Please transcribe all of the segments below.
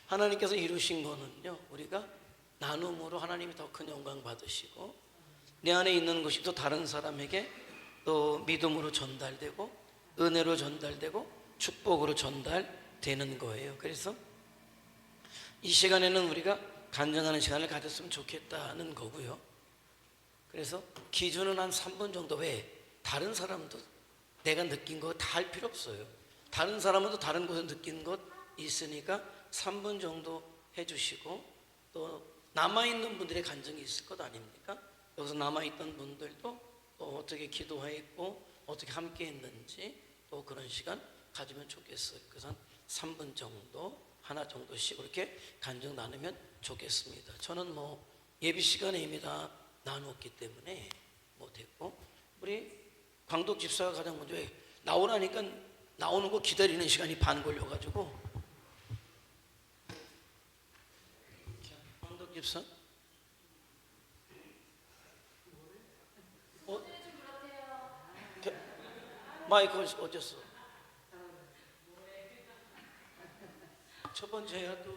하나님께서 이루신 거는요, 우리가 나눔으로 하나님이 더 큰 영광 받으시고 내 안에 있는 것이 또 다른 사람에게 또 믿음으로 전달되고 은혜로 전달되고 축복으로 전달되는 거예요. 그래서 이 시간에는 우리가 간증하는 시간을 가졌으면 좋겠다는 거고요. 그래서 기준은 한 3분 정도. 왜? 다른 사람도 내가 느낀 거 다 할 필요 없어요. 다른 사람은 또 다른 곳에서 느낀 것 있으니까 3분 정도 해주시고, 또 남아있는 분들의 간증이 있을 것 아닙니까? 여기서 남아있던 분들도 또 어떻게 기도했고 어떻게 함께 했는지 또 그런 시간 가지면 좋겠어요. 그래서 한 3분 정도 하나 정도씩 이렇게 간증 나누면 좋겠습니다. 저는 뭐 예비 시간에 이미 다 나누었기 때문에 못했고, 우리 광덕 집사가 가장 먼저 나오라니까 나오는 거 기다리는 시간이 반 걸려가지고. 광덕 집사? 마이크 어땠어? 첫 번째야 또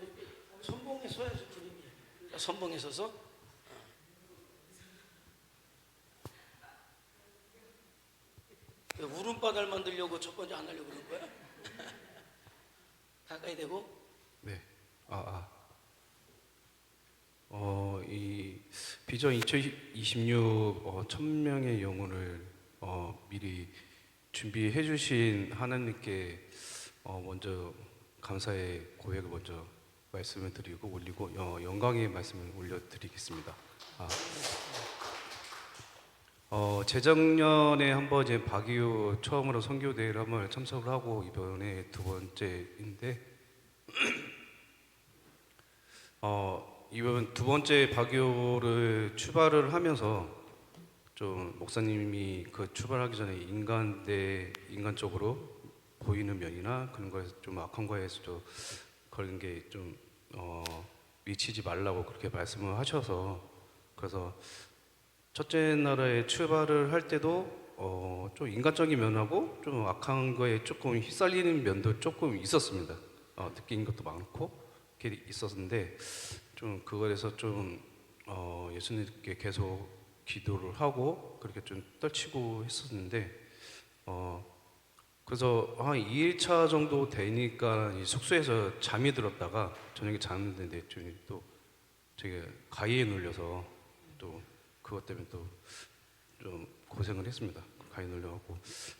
선봉에 서야지 그림이. 선봉에 서서 울음바다를 만들려고 첫 번째 안 하려고 그런 거야? 가까이 대고. 네. 이 비전 2026 1000명의 영혼을 미리 준비해 주신 하나님께 먼저 감사의 고백을 먼저 말씀을 드리고 올리고 영광의 말씀을 올려드리겠습니다. 재작년에 한번 이제 박이호 처음으로 선교 대회를 한번 참석을 하고 이번에 두 번째인데 이번 두 번째 박이호를 출발을 하면서 좀 목사님이 그 출발하기 전에 인간적으로 보이는 면이나 그런 거에서 좀 악한 거에서도 그런 게 좀 미치지 말라고 그렇게 말씀을 하셔서, 그래서 첫째 날에 출발을 할 때도 좀 인간적인 면하고 좀 악한 거에 조금 휩쓸리는 면도 조금 있었습니다. 느낀 것도 많고 이렇게 있었는데 좀 그거에서 좀 예수님께 계속 기도를 하고 그렇게 좀 떨치고 했었는데 그래서 한 2일차 정도 되니까 이 숙소에서 잠이 들었다가 저녁에 잤는데 또 되게 가위에 눌려서 또 그것 때문에 또 좀 고생을 했습니다. 가위 눌려갖고.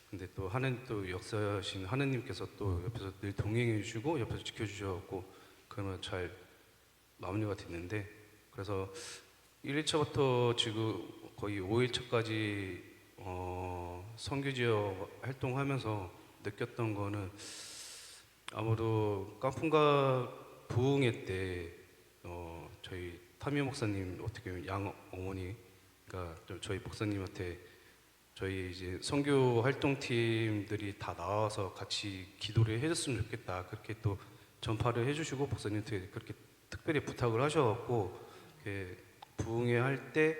근데 또 하나님 또 역사하신 하나님께서 또 옆에서 늘 동행해 주시고 옆에서 지켜주셔갖고 그러면 잘 마무리가 됐는데, 그래서 1일차부터 지금 거의 5일차까지 선교지역 활동하면서 느꼈던 거는 아무래도 깐풍가 부흥회 때 저희 타미 목사님 어떻게 보면 양 어머니가 저희 목사님한테 저희 이제 선교 활동팀들이 다 나와서 같이 기도를 해줬으면 좋겠다 그렇게 또 전파를 해주시고 목사님한테 그렇게 특별히 부탁을 하셔갖고 부흥회 할 때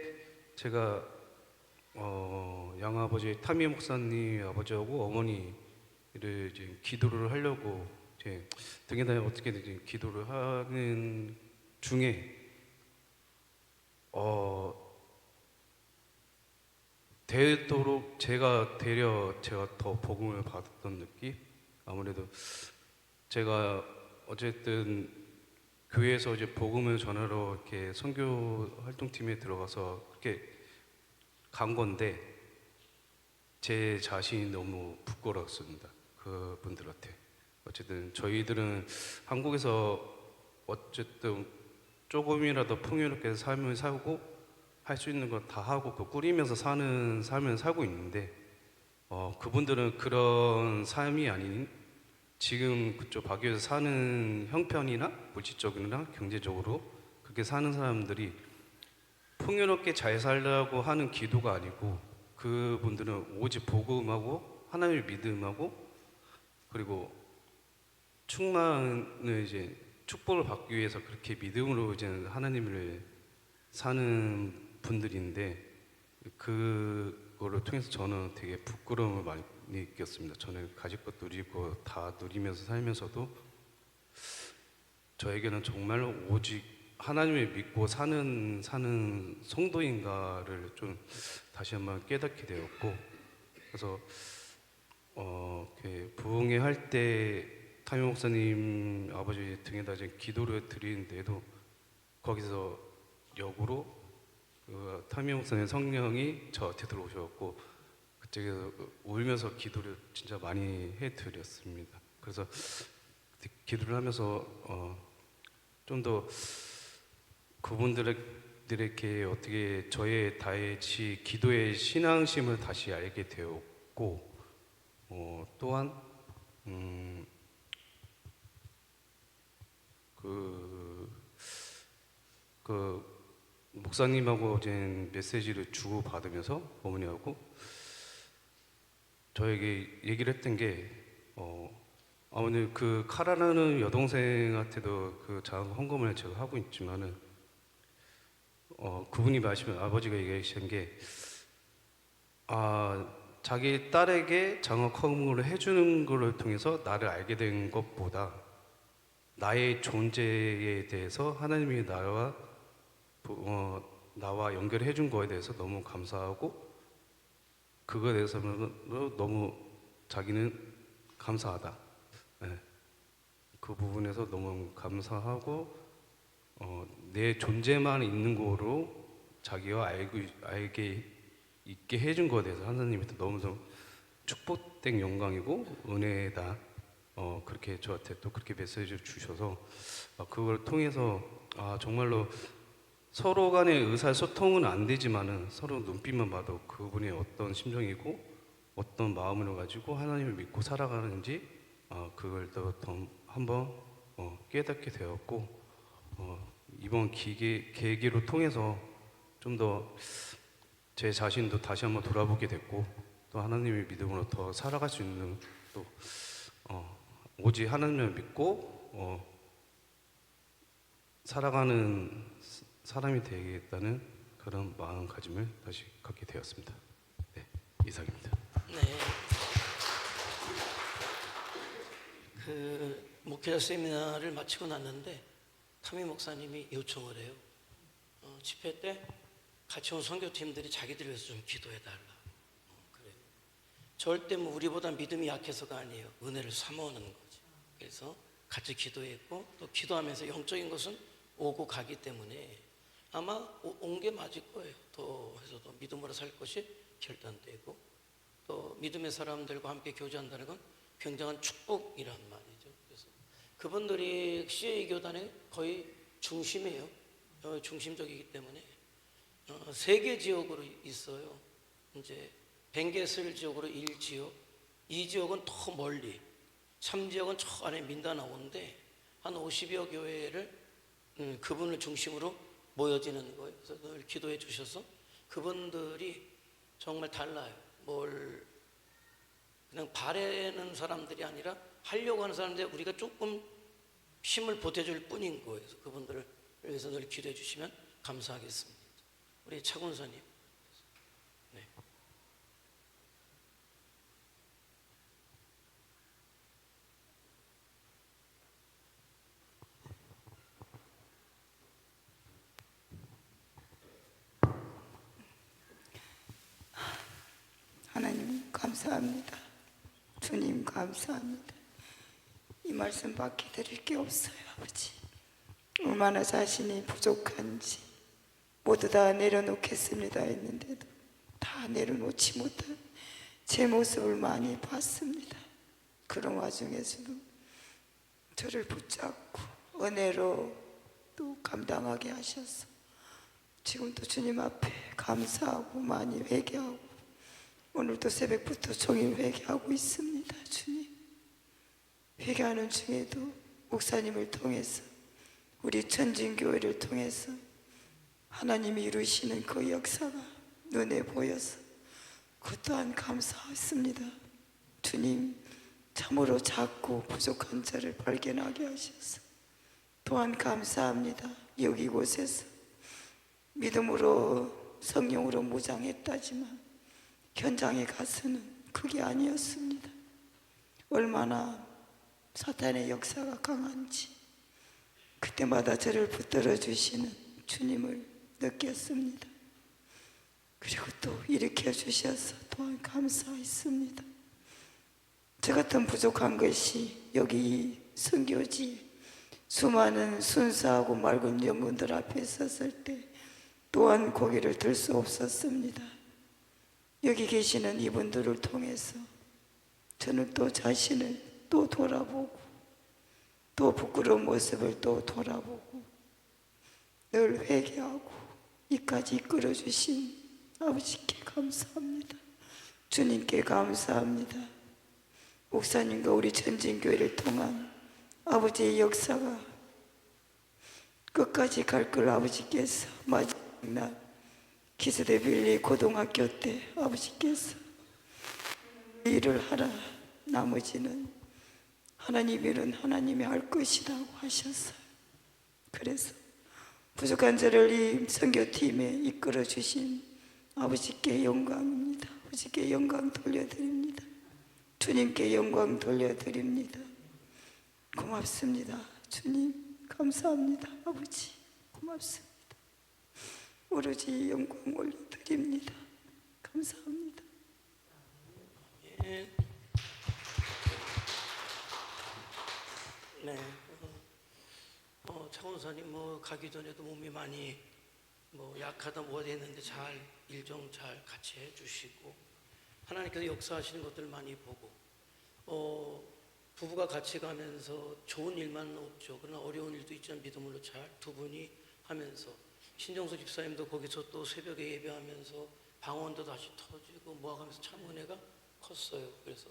제가 양아버지 타미 목사님 아버지하고 어머니를 이제 기도를 하려고 이제 등에다 어떻게든 이제 기도를 하는 중에 되도록 제가 더 복음을 받았던 느낌. 아무래도 제가 어쨌든 교회에서 이제 복음을 전하러 이렇게 선교 활동팀에 들어가서 그렇게 간 건데 제 자신이 너무 부끄러웠습니다. 그분들한테. 어쨌든 저희들은 한국에서 어쨌든 조금이라도 풍요롭게 삶을 살고 할 수 있는 거 다 하고 그 꾸리면서 사는 삶을 살고 있는데 그분들은 그런 삶이 아닌 지금 그쪽 박유에서 사는 형편이나 물질적이나 경제적으로 그렇게 사는 사람들이 풍요롭게 잘 살려고 하는 기도가 아니고 그분들은 오직 복음하고 하나님을 믿음하고 그리고 충만을 이제 축복을 받기 위해서 그렇게 믿음으로 이제 하나님을 사는 분들인데 그거를 통해서 저는 되게 부끄러움을 많이 느꼈습니다. 저는 가질 것도 누리고 다 누리면서 살면서도 저에게는 정말 오직 하나님을 믿고 사는 성도인가를 좀 다시 한번 깨닫게 되었고, 그래서 부흥회 할 때 타미 목사님 아버지 등에다 이제 기도를 드리는데도 거기서 역으로 그 타미 목사님 성령이 저한테 들어오셨고, 그때 울면서 기도를 진짜 많이 해드렸습니다. 그래서 기도를 하면서 좀 더 그분들에게 어떻게 저의 다해치 기도의 신앙심을 다시 알게 되었고, 또한 그 목사님하고 어제 메시지를 주고 받으면서 어머니하고 저에게 얘기를 했던 게 아버님 그 카라라는 여동생한테도 그 장학 헌금을 제가 하고 있지만은 그분이 말씀을 아버지가 얘기하신 게 자기 딸에게 장학 헌금을 해주는 것을 통해서 나를 알게 된 것보다 나의 존재에 대해서 하나님이 나와 연결해 준 거에 대해서 너무 감사하고 그거에 대해서는 너무 자기는 감사하다. 네. 그 부분에서 너무 감사하고 내 존재만 있는 거로 자기가 알게 있게 해준 거에 대해서 하나님한테 너무 축복된 영광이고 은혜다. 그렇게 저한테 또 그렇게 메시지를 주셔서 그걸 통해서 정말로 서로 간의 의사소통은 안 되지만은 서로 눈빛만 봐도 그분이 어떤 심정이고 어떤 마음을 가지고 하나님을 믿고 살아가는지 그걸 더 한번 깨닫게 되었고 이번 계기로 통해서 좀 더 제 자신도 다시 한번 돌아보게 됐고 또 하나님의 믿음으로 더 살아갈 수 있는 또 오직 하나님을 믿고 살아가는 사람이 되겠다는 그런 마음가짐을 다시 갖게 되었습니다. 네, 이상입니다. 네. 그 목회자 세미나를 마치고 났는데 타미 목사님이 요청을 해요. 집회 때 같이 온 선교팀들이 자기들 위해서 좀 기도해달라. 그래요. 절대 뭐 우리보다 믿음이 약해서가 아니에요. 은혜를 사모하는 거죠. 그래서 같이 기도했고 또 기도하면서 영적인 것은 오고 가기 때문에 아마 온 게 맞을 거예요. 더 해서도 믿음으로 살 것이 결단되고 또 믿음의 사람들과 함께 교제한다는 건 굉장한 축복이란 말이죠. 그래서 그분들이 CA 교단의 거의 중심이에요. 중심적이기 때문에 세 개 지역으로 있어요. 이제 벵게슬 지역으로 1지역, 2지역은 더 멀리, 3지역은 저 안에 민다나오인데 한 50여 교회를 그분을 중심으로 모여지는 거예요. 그래서 늘 기도해 주셔서 그분들이 정말 달라요. 뭘 그냥 바라는 사람들이 아니라 하려고 하는 사람들이 우리가 조금 힘을 보태줄 뿐인 거예요. 그래서 그분들을 위해서 늘 기도해 주시면 감사하겠습니다. 우리 차군사님. 네. 하나님 감사합니다. 주님 감사합니다. 이 말씀 밖에 드릴 게 없어요. 아버지 얼마나 자신이 부족한지 모두 다 내려놓겠습니다 했는데도 다 내려놓지 못한 제 모습을 많이 봤습니다. 그런 와중에서도 저를 붙잡고 은혜로 또 감당하게 하셔서 지금도 주님 앞에 감사하고 많이 회개하고 오늘도 새벽부터 종일 회개하고 있습니다. 주님, 회개하는 중에도 목사님을 통해서 우리 천진교회를 통해서 하나님이 이루시는 그 역사가 눈에 보여서 그 또한 감사했습니다. 주님, 참으로 작고 부족한 자를 발견하게 하셔서 또한 감사합니다. 여기 곳에서 믿음으로 성령으로 무장했다지만 현장에 가서는 그게 때마다 저를 붙들어 주시는 주님을 느꼈습니다. 그리고 또 일으켜 주셔서 또한 감사했습니다. 저 같은 부족한 것이 여기 이 선교지 수많은 순수하고 맑은 영혼들 앞에 섰을 때 또한 고개를 들 수 없었습니다. 여기 계시는 이분들을 통해서 저는 또 자신을 또 돌아보고 또 부끄러운 모습을 또 돌아보고 늘 회개하고 이까지 이끌어 주신 아버지께 감사합니다. 주님께 감사합니다. 목사님과 우리 전진교회를 통한 아버지의 역사가 끝까지 갈 걸 아버지께서 마지막 날 기스데빌리 고등학교 때 아버지께서 일을 하라, 나머지는 하나님 일은 하나님이 할 것이라고 하셨어요. 그래서 부족한 저를 이 선교팀에 이끌어 주신 아버지께 영광입니다. 아버지께 영광 돌려드립니다. 주님께 영광 돌려드립니다. 고맙습니다. 주님 감사합니다. 아버지 고맙습니다. 오로지 영광 올려드립니다. 감사합니다. 예. 네. 차원사님 뭐 가기 전에도 몸이 많이 뭐 약하다 뭐 했는데 잘 일정 잘 같이 해주시고 하나님께서 역사하시는 것들 많이 보고 부부가 같이 가면서 좋은 일만 없죠. 그러나 어려운 일도 있지만 믿음으로 잘 두 분이 하면서 신정수 집사님도 거기서 또 새벽에 예배하면서 방언도 다시 터지고 모아가면서 참 은혜가 컸어요. 그래서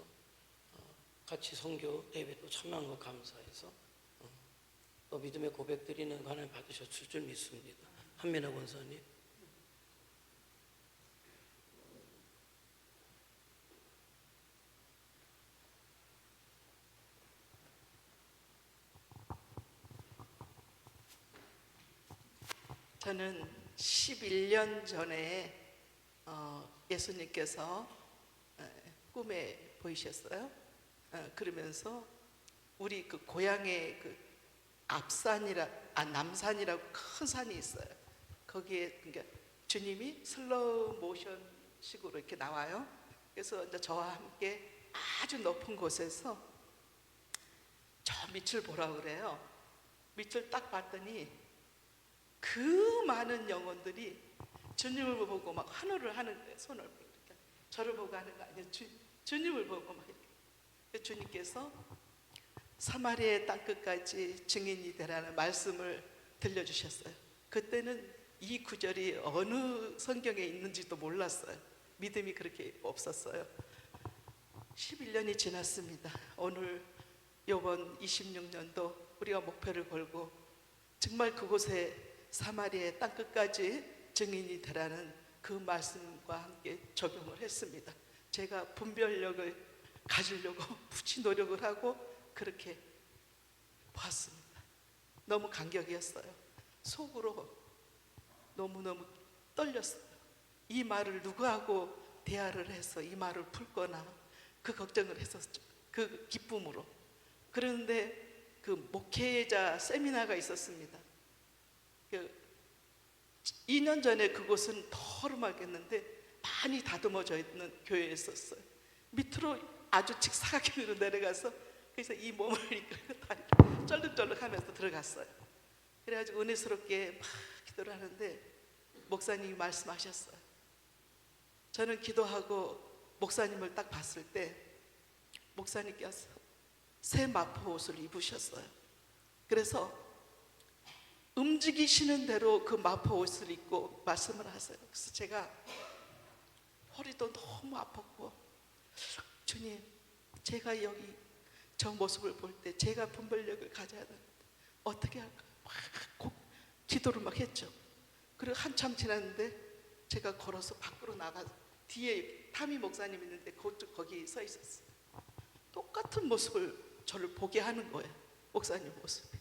같이 선교 예배도 참여한 거 감사해서 또 믿음의 고백 드리는 거 하나님 받으셨을 줄 믿습니다. 한민아 권사님. 저는 11년 전에 예수님께서 꿈에 보이셨어요. 그러면서 우리 그 고향에 그 남산이라고 큰 산이 있어요. 거기에 그러니까 주님이 슬로우 모션 식으로 이렇게 나와요. 그래서 이제 저와 함께 아주 높은 곳에서 저 밑을 보라 그래요. 밑을 딱 봤더니 그 많은 영혼들이 주님을 보고 막 환호를 하는 거예요. 손을 이렇게 저를 보고 하는 거 아니에요. 주님을 보고 막 이렇게. 주님께서 사마리아의 땅끝까지 증인이 되라는 말씀을 들려주셨어요. 그때는 이 구절이 어느 성경에 있는지도 몰랐어요. 믿음이 그렇게 없었어요. 11년이 지났습니다. 오늘 이번 26년도 우리가 목표를 걸고 정말 그곳에 사마리아의 땅끝까지 증인이 되라는 그 말씀과 함께 적용을 했습니다. 제가 분별력을 가지려고 무지 노력을 하고 그렇게 봤습니다. 너무 감격이었어요. 속으로 너무너무 떨렸어요. 이 말을 누구하고 대화를 해서 이 말을 풀거나 그 걱정을 했었죠. 그 기쁨으로. 그런데 그 목회자 세미나가 있었습니다. 2년 전에 그곳은 더 허름하겠는데 많이 다듬어져 있는 교회였었어요. 밑으로 아주 직사각형으로 내려가서 그래서 이 몸을 이끌고 다리를 쩔룩쩔룩하면서 들어갔어요. 그래가지고 은혜스럽게 막 기도를 하는데 목사님이 말씀하셨어요. 저는 기도하고 목사님을 딱 봤을 때 목사님께서 새 마포 옷을 입으셨어요. 그래서 움직이시는 대로 그 마포 옷을 입고 말씀을 하세요. 그래서 제가 허리도 너무 아팠고 주님, 제가 여기 저 모습을 볼 때 제가 분별력을 가져야 되는데 어떻게 할까요? 막 기도를 막 했죠. 그리고 한참 지났는데 제가 걸어서 밖으로 나가 뒤에 타미 목사님 있는데 거기 서 있었어요. 똑같은 모습을 저를 보게 하는 거예요. 목사님 모습이.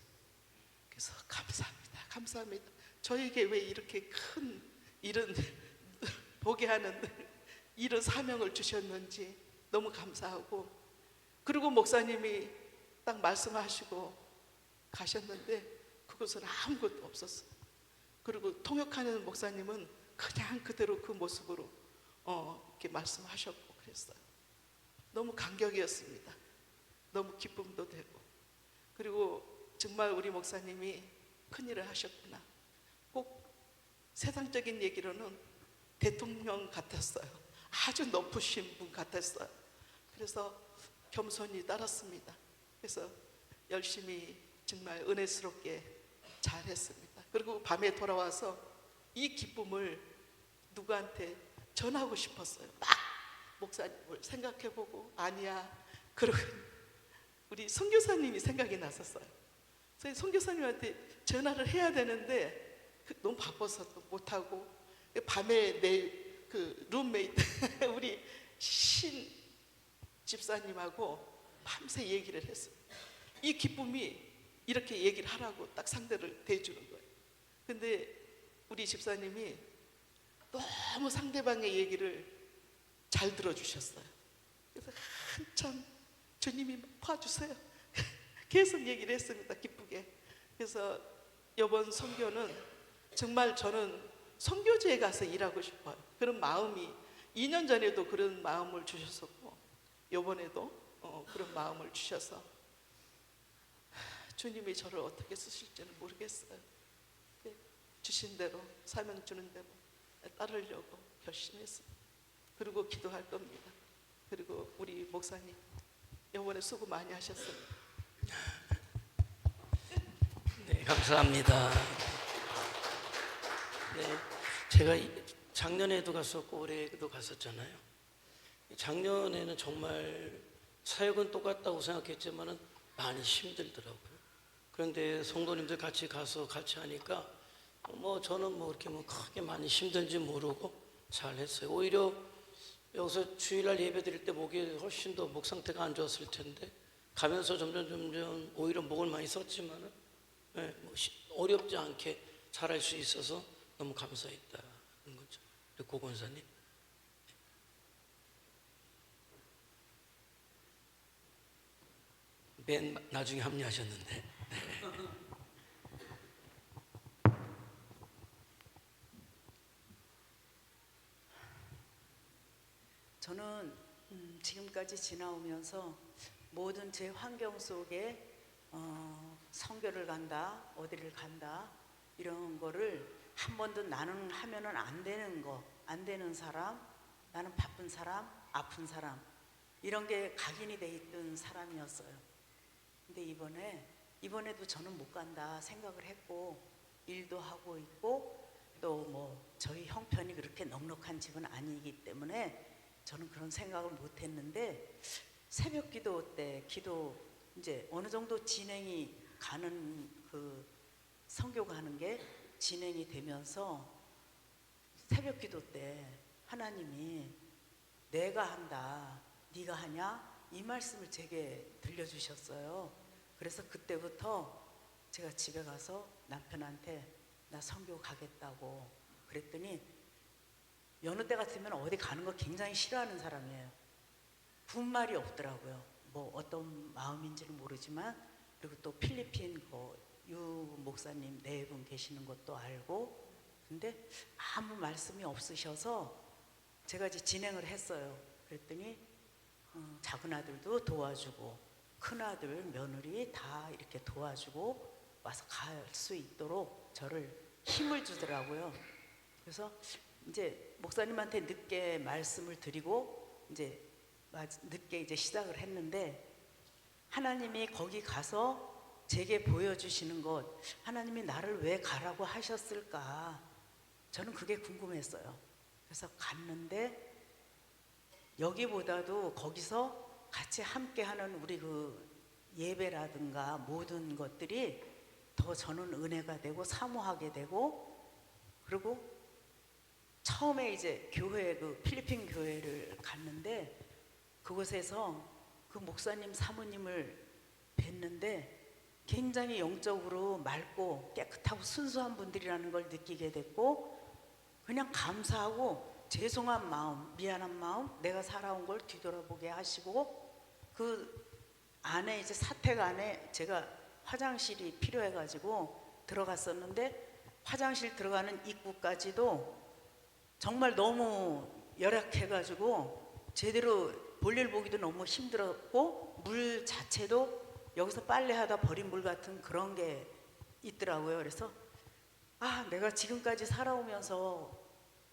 그래서 감사합니다. 저에게 왜 이렇게 큰 이런 보게 하는 이런 사명을 주셨는지 너무 감사하고, 그리고 목사님이 딱 말씀하시고 가셨는데 그곳은 아무것도 없었어요. 그리고 통역하는 목사님은 그냥 그대로 그 모습으로 이렇게 말씀하셨고 그랬어요. 너무 감격이었습니다. 너무 기쁨도 되고. 그리고 정말 우리 목사님이 큰일을 하셨구나. 꼭 세상적인 얘기로는 대통령 같았어요. 아주 높으신 분 같았어요. 그래서 겸손히 따랐습니다. 그래서 열심히 정말 은혜스럽게 잘했습니다. 그리고 밤에 돌아와서 이 기쁨을 누구한테 전하고 싶었어요. 막 목사님을 생각해보고 아니야. 그러고 우리 선교사님이 생각이 났었어요. 그래서 선교사님한테 전화를 해야 되는데 너무 바빠서 또 못하고 밤에 내 그 룸메이트 우리 신 집사님하고 밤새 얘기를 했어요. 이 기쁨이 이렇게 얘기를 하라고 딱 상대를 대주는 거예요. 근데 우리 집사님이 너무 상대방의 얘기를 잘 들어주셨어요. 그래서 한참 주님이 봐주세요. 계속 얘기를 했습니다. 기쁘게. 그래서 이번 선교는 정말 저는 선교지에 가서 일하고 싶어요. 그런 마음이 2년 전에도 그런 마음을 주셨었고 이번에도 그런 마음을 주셔서 주님이 저를 어떻게 쓰실지는 모르겠어요. 주신 대로 사명 주는 대로 따르려고 결심했습니다. 그리고 기도할 겁니다. 그리고 우리 목사님 이번에 수고 많이 하셨습니다. 네, 감사합니다. 네, 제가 작년에도 갔었고 올해도 갔었잖아요. 작년에는 정말 사역은 똑같다고 생각했지만은 많이 힘들더라고요. 그런데 성도님들 같이 가서 같이 하니까 저는 이렇게 크게 많이 힘든지 모르고 잘 했어요. 오히려 여기서 주일날 예배 드릴 때 목이 훨씬 더 목 상태가 안 좋았을 텐데 가면서 점점 오히려 목을 많이 썼지만은 어렵지 않게 잘할 수 있어서 너무 감사했다는 거죠. 고 권사님. 맨 나중에 합류하셨는데. 저는 지금까지 지나오면서 모든 제 환경 속에 선교를 간다, 어디를 간다 이런 거를 한 번도 나는 하면은 안 되는 거, 안 되는 사람, 나는 바쁜 사람, 아픈 사람 이런 게 각인이 돼 있던 사람이었어요. 근데 이번에도 저는 못 간다 생각을 했고 일도 하고 있고 또 저희 형편이 그렇게 넉넉한 집은 아니기 때문에 저는 그런 생각을 못 했는데 새벽 기도 때 이제 어느 정도 진행이 가는 그 선교가 하는 게 진행이 되면서 새벽 기도 때 하나님이 내가 한다, 네가 하냐? 이 말씀을 제게 들려주셨어요. 그래서 그때부터 제가 집에 가서 남편한테 나 선교 가겠다고 그랬더니 여느 때 같으면 어디 가는 거 굉장히 싫어하는 사람이에요. 군말이 없더라고요. 어떤 마음인지는 모르지만 그리고 또 필리핀 유 목사님 네 분 계시는 것도 알고 근데 아무 말씀이 없으셔서 제가 이제 진행을 했어요. 그랬더니 작은 아들도 도와주고 큰 아들 며느리 다 이렇게 도와주고 와서 갈 수 있도록 저를 힘을 주더라고요. 그래서 이제 목사님한테 늦게 말씀을 드리고 이제 늦게 이제 시작을 했는데 하나님이 거기 가서 제게 보여주시는 것, 하나님이 나를 왜 가라고 하셨을까? 저는 그게 궁금했어요. 그래서 갔는데 여기보다도 거기서 같이 함께하는 우리 그 예배라든가 모든 것들이 더 저는 은혜가 되고 사모하게 되고 그리고 처음에 이제 교회 필리핀 교회를 갔는데 그곳에서 그 목사님 사모님을 뵀는데 굉장히 영적으로 맑고 깨끗하고 순수한 분들이라는 걸 느끼게 됐고 그냥 감사하고 죄송한 마음, 미안한 마음, 내가 살아온 걸 뒤돌아보게 하시고 그 안에 이제 사택 안에 제가 화장실이 필요해가지고 들어갔었는데 화장실 들어가는 입구까지도 정말 너무 열악해가지고 제대로 볼일 보기도 너무 힘들었고 물 자체도 여기서 빨래하다 버린 물 같은 그런 게 있더라고요. 그래서 아, 내가 지금까지 살아오면서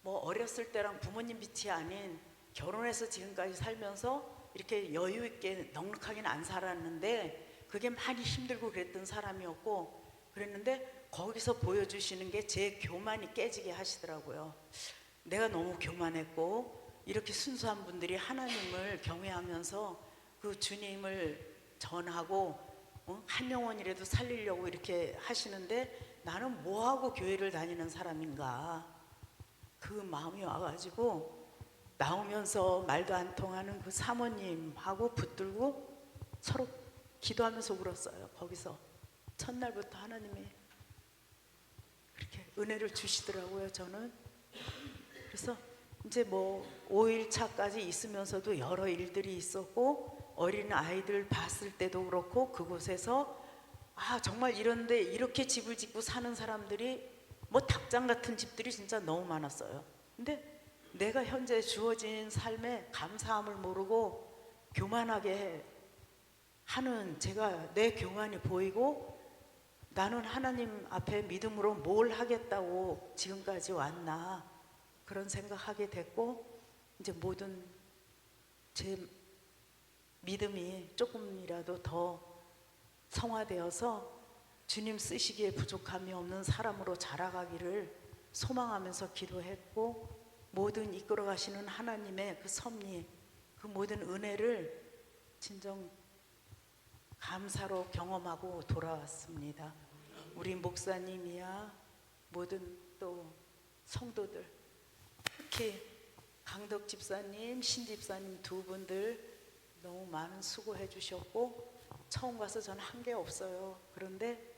뭐 어렸을 때랑 부모님 빛이 아닌 결혼해서 지금까지 살면서 이렇게 여유 있게 넉넉하게는 안 살았는데 그게 많이 힘들고 그랬던 사람이었고 그랬는데 거기서 보여주시는 게 제 교만이 깨지게 하시더라고요. 내가 너무 교만했고 이렇게 순수한 분들이 하나님을 경외하면서 그 주님을 전하고 한 영혼이라도 살리려고 이렇게 하시는데 나는 뭐하고 교회를 다니는 사람인가, 그 마음이 와가지고 나오면서 말도 안 통하는 그 사모님하고 붙들고 서로 기도하면서 울었어요. 거기서 첫날부터 하나님이 그렇게 은혜를 주시더라고요. 저는 그래서 이제 뭐 5일차까지 있으면서도 여러 일들이 있었고 어린 아이들 봤을 때도 그렇고 그곳에서 아, 정말 이런데 이렇게 집을 짓고 사는 사람들이 뭐 닭장 같은 집들이 진짜 너무 많았어요. 근데 내가 현재 주어진 삶에 감사함을 모르고 교만하게 하는 제가 내 교만이 보이고 나는 하나님 앞에 믿음으로 뭘 하겠다고 지금까지 왔나 그런 생각하게 됐고 이제 모든 제 믿음이 조금이라도 더 성화되어서 주님 쓰시기에 부족함이 없는 사람으로 자라가기를 소망하면서 기도했고 모든 이끌어 가시는 하나님의 그 섭리 그 모든 은혜를 진정 감사로 경험하고 돌아왔습니다. 우리 목사님이야 모든 또 성도들 특히 강덕 집사님, 신 집사님 두 분들 너무 많은 수고해 주셨고 처음 가서 저는 한 게 없어요. 그런데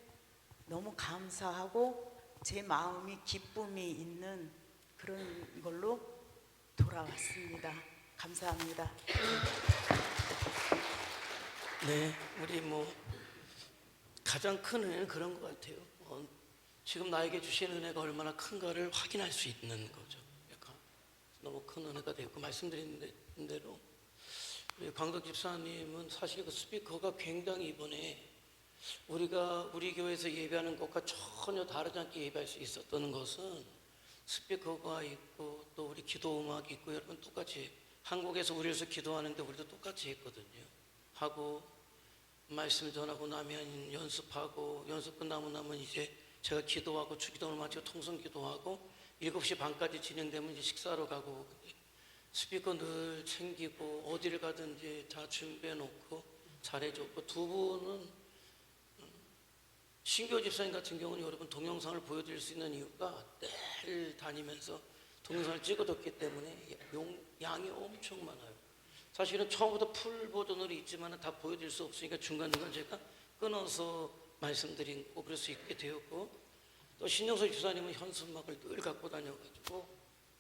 너무 감사하고 제 마음이 기쁨이 있는 그런 걸로 돌아왔습니다. 감사합니다. 네, 우리 뭐 가장 큰 은혜는 그런 것 같아요. 지금 나에게 주신 은혜가 얼마나 큰가를 확인할 수 있는 거죠. 약간 너무 큰 은혜가 됐고 말씀드린 대로 우리 광덕 집사님은 사실 그 스피커가 굉장히 이번에 우리 교회에서 예배하는 것과 전혀 다르지 않게 예배할 수 있었던 것은 스피커가 있고 또 우리 기도 음악이 있고 여러분 똑같이 한국에서 우리 위해서 기도하는데 우리도 똑같이 했거든요. 하고 말씀 전하고 나면 연습하고 연습 끝나고 나면 이제 제가 기도하고 주기도를 마치고 통성 기도하고 7시 반까지 진행되면 이제 식사로 가고 스피커 늘 챙기고 어디를 가든지 다 준비해 놓고 잘해줬고 두 분은 신교 집사님 같은 경우는 여러분 동영상을 보여드릴 수 있는 이유가 늘 다니면서 동영상을 찍어뒀기 때문에 양이 엄청 많아요. 사실은 처음부터 풀 버전으로 있지만 다 보여드릴 수 없으니까 중간중간 제가 끊어서 말씀드리고 그럴 수 있게 되었고 또 신영석 집사님은 현수막을 늘 갖고 다녀가지고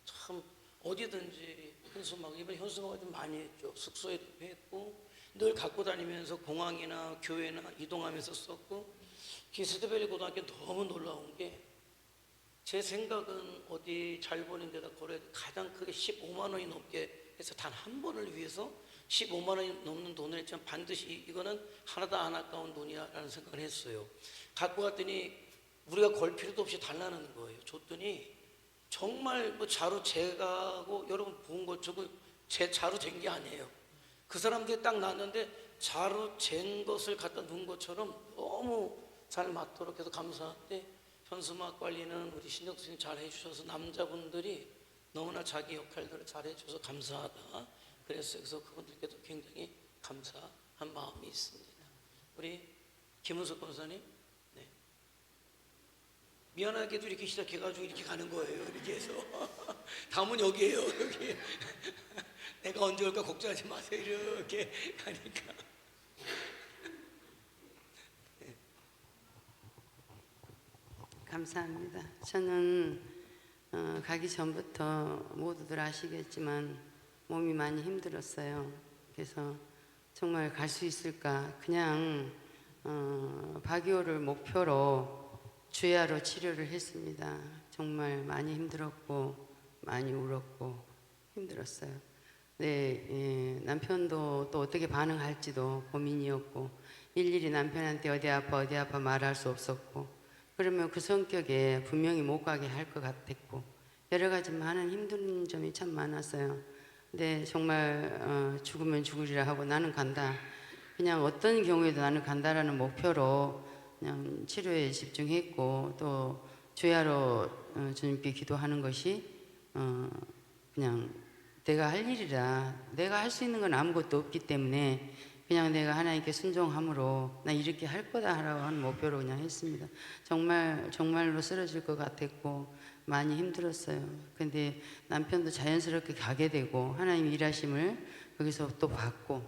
참 어디든지 현수막 이번 현수막을 좀 많이 했죠. 숙소에도 했고 늘 갖고 다니면서 공항이나 교회나 이동하면서 썼고 기스드밸리 고등학교 너무 놀라운 게 제 생각은 어디 잘 보는 데다 걸어야 가장 크게 15만 원이 넘게 해서 단 한 번을 위해서 15만 원이 넘는 돈을 했지만 반드시 이거는 하나도 안 아까운 돈이야라는 생각을 했어요. 갖고 갔더니 우리가 걸 필요도 없이 달라는 거예요. 줬더니 정말 뭐 자루 재가고 여러분 본 것처럼 제 자루 잰 게 아니에요. 그 사람들이 딱 놨는데 자루 잰 것을 갖다 놓은 것처럼 너무 잘 맞도록 해서 감사한데 현수막 관리는 우리 신정 선생님 잘 해주셔서 남자분들이 너무나 자기 역할들을 잘 해줘서 감사하다 그랬어요. 그래서 그분들께도 굉장히 감사한 마음이 있습니다. 우리 김은석 권사님 네. 미안하게도 이렇게 시작해가지고 이렇게 가는 거예요. 이렇게 해서 다음은 여기에요. 여기 내가 언제 올까 걱정하지 마세요. 이렇게 가니까 감사합니다. 저는 가기 전부터 모두들 아시겠지만 몸이 많이 힘들었어요. 그래서 정말 갈 수 있을까 그냥 바기오를 목표로 주야로 치료를 했습니다. 정말 많이 힘들었고 많이 울었고 힘들었어요. 네, 남편도 또 어떻게 반응할지도 고민이었고 일일이 남편한테 어디 아파 말할 수 없었고 그러면 그 성격에 분명히 못 가게 할 것 같았고 여러 가지 많은 힘든 점이 참 많았어요. 근데 정말 죽으면 죽으리라 하고 나는 간다. 그냥 어떤 경우에도 나는 간다라는 목표로 그냥 치료에 집중했고 또 주야로 주님께 기도하는 것이 그냥 내가 할 일이라 내가 할 수 있는 건 아무것도 없기 때문에 그냥 내가 하나님께 순종함으로 나 이렇게 할 거다라고 하는 목표로 그냥 했습니다. 정말로 쓰러질 것 같았고 많이 힘들었어요. 근데 남편도 자연스럽게 가게 되고 하나님 일하심을 거기서 또 받고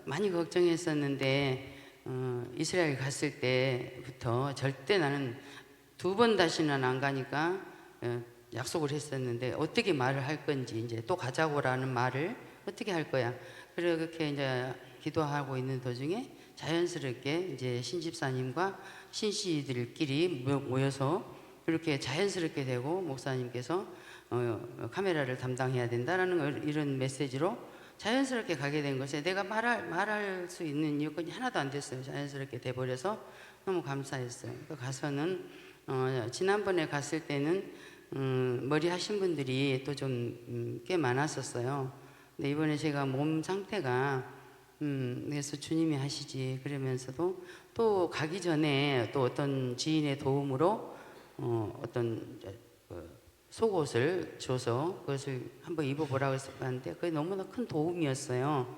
많이 걱정했었는데 이스라엘 갔을 때부터 절대 나는 2번 다시는 안 가니까 약속을 했었는데 어떻게 말을 할 건지 이제 또 가자고라는 말을 어떻게 할 거야. 그렇게 이제 기도하고 있는 도중에 자연스럽게 이제 신집사님과 신씨들끼리 모여서 그렇게 자연스럽게 되고 목사님께서 카메라를 담당해야 된다라는 이런 메시지로 자연스럽게 가게 된 것에 내가 말할 수 있는 여건이 하나도 안 됐어요. 자연스럽게 돼버려서 너무 감사했어요. 그 가서는 지난번에 갔을 때는 머리 하신 분들이 또 좀 꽤 많았었어요. 근데 이번에 제가 몸 상태가 그래서 주님이 하시지 그러면서도 또 가기 전에 또 어떤 지인의 도움으로 어떤 속옷을 줘서 그것을 한번 입어보라고 해서 봤는데 그게 너무나 큰 도움이었어요.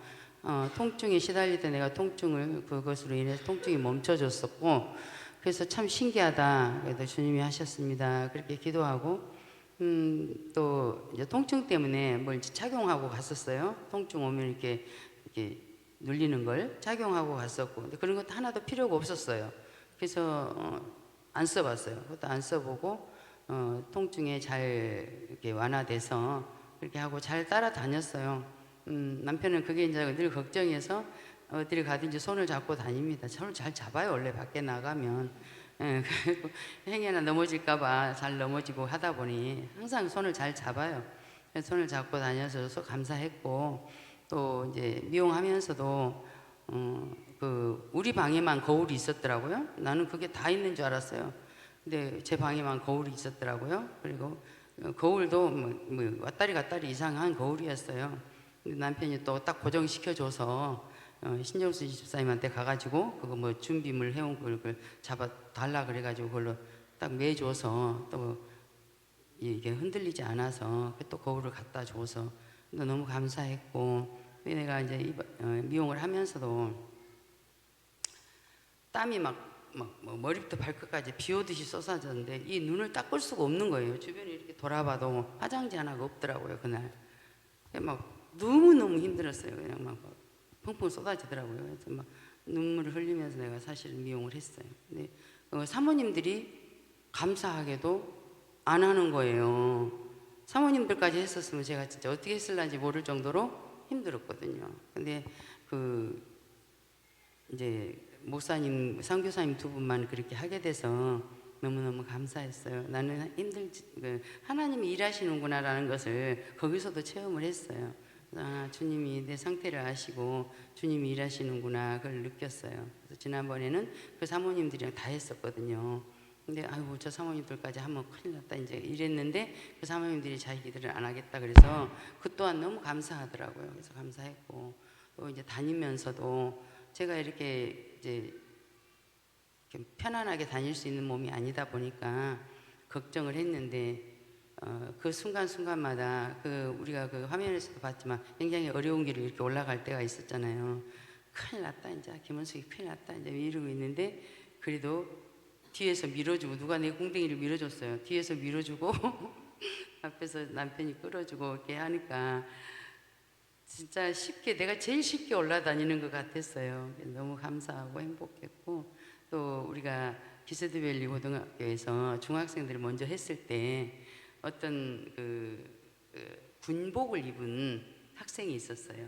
통증에 시달리던 내가 그것으로 인해서 통증이 멈춰졌었고 그래서 참 신기하다. 그래도 주님이 하셨습니다. 그렇게 기도하고 또 이제 통증 때문에 뭘 이제 착용하고 갔었어요. 통증 오면 이렇게 눌리는 걸 착용하고 갔었고 근데 그런 것도 하나도 필요가 없었어요. 그래서 안 써봤어요. 그것도 안 써보고 통증에 잘 이렇게 완화돼서 그렇게 하고 잘 따라다녔어요. 남편은 그게 이제 늘 걱정해서 어디를 가든지 손을 잡고 다닙니다. 손을 잘 잡아요. 원래 밖에 나가면 그리고 행여나 넘어질까봐 잘 넘어지고 하다 보니 항상 손을 잘 잡아요. 손을 잡고 다녀서 감사했고 또 이제 미용하면서도 우리 방에만 거울이 있었더라고요. 나는 그게 다 있는 줄 알았어요. 근데 제 방에만 거울이 있었더라고요. 그리고 거울도 뭐 왔다리 갔다리 이상한 거울이었어요. 근데 남편이 또 딱 고정시켜줘서 신정수 집사님한테 가가지고 그거 뭐 준비물 해온 걸 잡아 달라 그래가지고 그걸로 딱 매줘서 또 이게 흔들리지 않아서 또 거울을 갖다 줘서 너무 감사했고 내가 이제 미용을 하면서도 땀이 막 머리부터 발끝까지 비 오듯이 쏟아졌는데 이 눈을 닦을 수가 없는 거예요. 주변에 이렇게 돌아봐도 화장지 하나가 없더라고요 그날. 막 너무너무 힘들었어요. 그냥 막 펑펑 쏟아지더라고요. 그래서 막 눈물을 흘리면서 내가 사실은 미용을 했어요. 근데 사모님들이 감사하게도 안 하는 거예요. 사모님들까지 했었으면 제가 진짜 어떻게 했을런지 모를 정도로 힘들었거든요. 근데 이제 목사님, 선교사님 2분만 그렇게 하게 돼서 너무너무 감사했어요. 나는 하나님이 일하시는구나라는 것을 거기서도 체험을 했어요. 주님이 내 상태를 아시고 주님이 일하시는구나 그걸 느꼈어요. 그래서 지난번에는 그 사모님들이랑 다 했었거든요. 근데 아이고 저 사모님들까지 하면 큰일 났다 이제 이랬는데 그 사모님들이 자기들을 안 하겠다 그래서 그 또한 너무 감사하더라고요. 그래서 감사했고 또 이제 다니면서도 제가 이렇게 이제 편안하게 다닐 수 있는 몸이 아니다 보니까 걱정을 했는데 그 순간순간마다 우리가 그 화면에서도 봤지만 굉장히 어려운 길을 이렇게 올라갈 때가 있었잖아요. 큰일 났다 이제 김원숙이 큰일 났다 이제 이러고 있는데 그래도 뒤에서 밀어주고 누가 내 공댕이를 밀어줬어요. 뒤에서 밀어주고 앞에서 남편이 끌어주고 이렇게 하니까 진짜 쉽게 내가 제일 쉽게 올라다니는 것 같았어요. 너무 감사하고 행복했고 또 우리가 기세드밸리 고등학교에서 중학생들을 먼저 했을 때 어떤 군복을 입은 학생이 있었어요.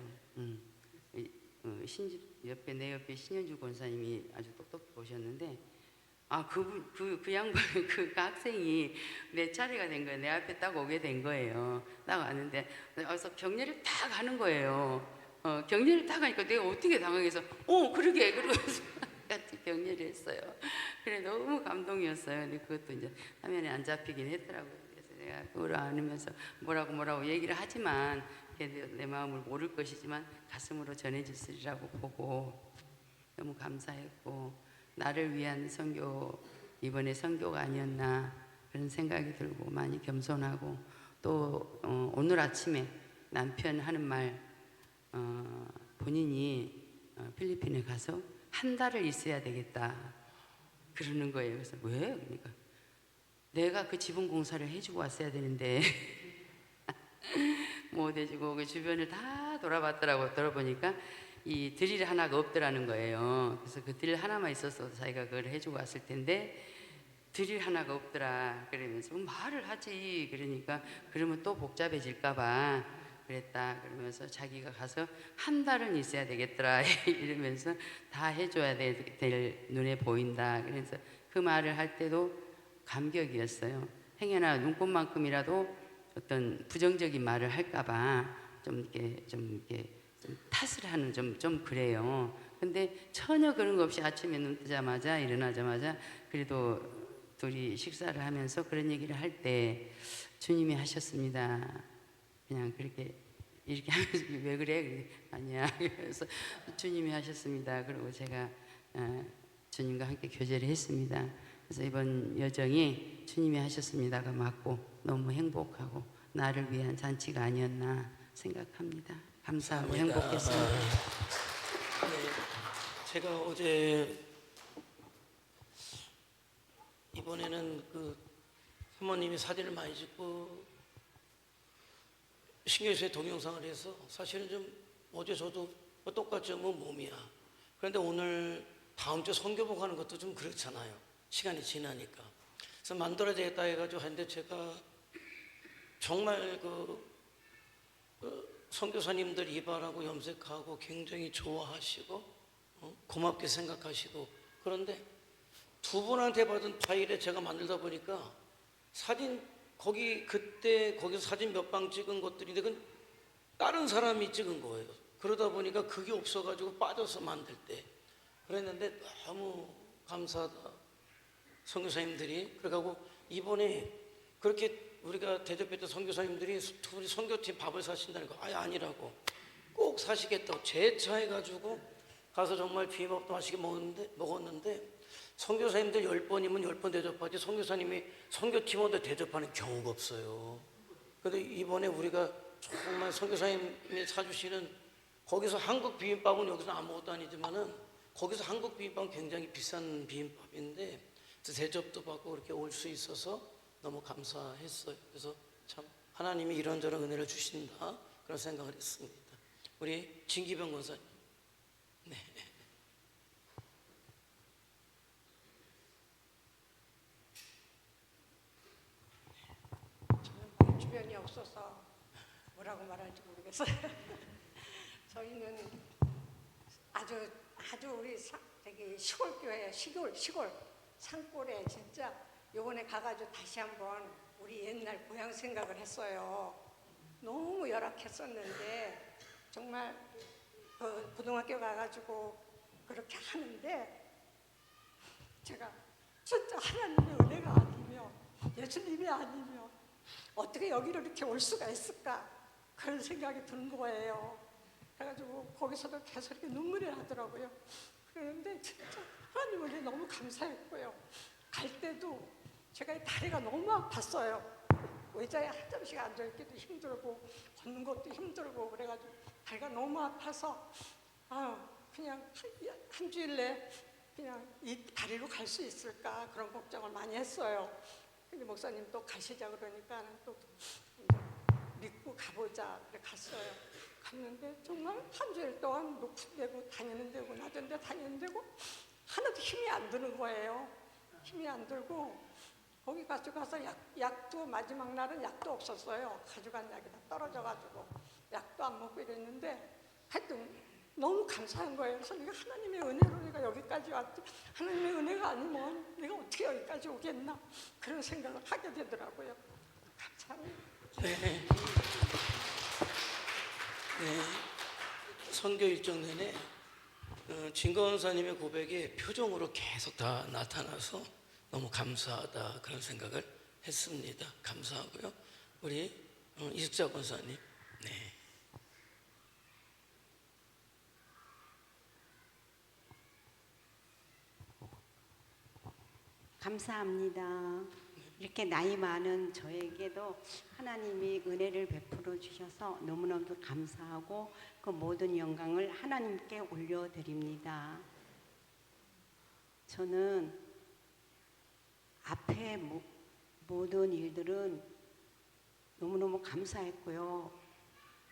내 옆에 신현주 권사님이 아주 똑똑히 보셨는데 그 양반, 그 학생이 내 차례가 된 거예요. 내 앞에 딱 오게 된 거예요. 딱 왔는데, 그래서 격려를 딱 하는 거예요. 격려를 딱 하니까 내가 어떻게 당황해서, 그러게. 그러면서 같이 격려를 했어요. 그래, 너무 감동이었어요. 근데 그것도 이제 화면에 안 잡히긴 했더라고요. 그래서 내가 그걸 안으면서 뭐라고 얘기를 하지만, 내 마음을 모를 것이지만 가슴으로 전해졌으리라고 보고 너무 감사했고, 나를 위한 선교, 이번에 선교가 아니었나 그런 생각이 들고 많이 겸손하고, 또 오늘 아침에 남편 하는 말, 본인이 필리핀에 가서 한 달을 있어야 되겠다 그러는 거예요. 그래서 왜? 그러니까 내가 그 지붕 공사를 해주고 왔어야 되는데 못 해주고 그 주변을 다 돌아봤더라고. 돌아보니까 이 드릴 하나가 없더라는 거예요. 그래서 그 드릴 하나만 있어서 자기가 그걸 해주고 왔을 텐데 드릴 하나가 없더라. 그러면서 말을 하지. 그러니까 그러면 또 복잡해질까봐 그랬다. 그러면서 자기가 가서 한 달은 있어야 되겠더라. 이러면서 다 해줘야 될 눈에 보인다. 그래서 그 말을 할 때도 감격이었어요. 행여나 눈꽃만큼이라도 어떤 부정적인 말을 할까봐 좀 탓을 하는 좀 그래요. 근데 전혀 그런 거 없이 아침에 눈 뜨자마자 일어나자마자 그래도 둘이 식사를 하면서 그런 얘기를 할 때 주님이 하셨습니다. 그냥 그렇게 이렇게 하면서 왜 그래? 그래. 아니야. 그래서 주님이 하셨습니다. 그리고 제가 주님과 함께 교제를 했습니다. 그래서 이번 여정이 주님이 하셨습니다가 맞고 너무 행복하고 나를 위한 잔치가 아니었나 생각합니다. 감사하고 행복했습니다. 네, 제가 어제 이번에는 그 사모님이 사진을 많이 찍고 신교수의 동영상을 해서 사실은 좀 어제 저도 똑같이 몸이야. 그런데 오늘 다음 주 선교복 하는 것도 좀 그렇잖아요. 시간이 지나니까. 그래서 만들어야 되겠다 해가지고 했는데 제가 정말 선교사님들 이발하고 염색하고 굉장히 좋아하시고 고맙게 생각하시고, 그런데 두 분한테 받은 파일에 제가 만들다 보니까 사진 그때 거기서 사진 몇 방 찍은 것들인데 그건 다른 사람이 찍은 거예요. 그러다 보니까 그게 없어가지고 빠져서 만들 때 그랬는데 너무 감사하다 선교사님들이. 그래가지고 이번에 그렇게 우리가 대접했던 선교사님들이 우리 선교팀 밥을 사신다는 거 아니라고 꼭 사시겠다고 재차해가지고 가서 정말 비빔밥도 맛있게 먹었는데 선교사님들 10번이면 10번 대접하지 선교사님이 선교팀원들 대접하는 경우가 없어요. 그런데 이번에 우리가 정말 선교사님이 사주시는 거기서 한국 비빔밥은 여기서 아무것도 아니지만은 거기서 한국 비빔밥은 굉장히 비싼 비빔밥인데 대접도 받고 그렇게 올 수 있어서 너무 감사했어요. 그래서 참 하나님이 이런저런 은혜를 주신다 그런 생각을 했습니다. 우리 진기병 권사님. 네. 저는 주변이 없어서 뭐라고 말할지 모르겠어요. 저희는 아주 우리 되게 시골 교회, 시골 산골에 진짜 요번에 가가지고 다시 한번 우리 옛날 고향 생각을 했어요. 너무 열악했었는데 정말 고등학교 가가지고 그렇게 하는데 제가 진짜 하나님의 은혜가 아니며 예수님이 아니며 어떻게 여기로 이렇게 올 수가 있을까 그런 생각이 드는 거예요. 그래가지고 거기서도 계속 이렇게 눈물이 나더라고요. 그런데 진짜 하나님 은혜 너무 감사했고요. 갈 때도 제가 이 다리가 너무 아팠어요. 의자에 한 잠씩 앉아있기도 힘들고 걷는 것도 힘들고 그래가지고 다리가 너무 아파서 그냥 한 주일 내 그냥 이 다리로 갈 수 있을까 그런 걱정을 많이 했어요. 근데 목사님 또 가시자 그러니까 또 믿고 가보자 그래 갔어요. 갔는데 정말 한 주일 동안 높은 데고 다니는 데고 낮은 데 다니는 데고 하나도 힘이 안 드는 거예요. 힘이 안 들고 거기 가서 약도 마지막 날은 약도 없었어요. 가져간 약이 다 떨어져가지고 약도 안 먹고 이랬는데 하여튼 너무 감사한 거예요. 그래서 내가 하나님의 은혜로 내가 여기까지 왔지, 하나님의 은혜가 아니면 내가 어떻게 여기까지 오겠나, 그런 생각을 하게 되더라고요. 감사합니다. 네. 네. 선교 일정 내내 진건사님의 고백이 표정으로 계속 다 나타나서 너무 감사하다 그런 생각을 했습니다. 감사하고요. 우리 이숙자 권사님. 네. 감사합니다. 이렇게 나이 많은 저에게도 하나님이 은혜를 베풀어 주셔서 너무너무 감사하고 그 모든 영광을 하나님께 올려드립니다. 저는 앞에 모든 일들은 너무너무 감사했고요.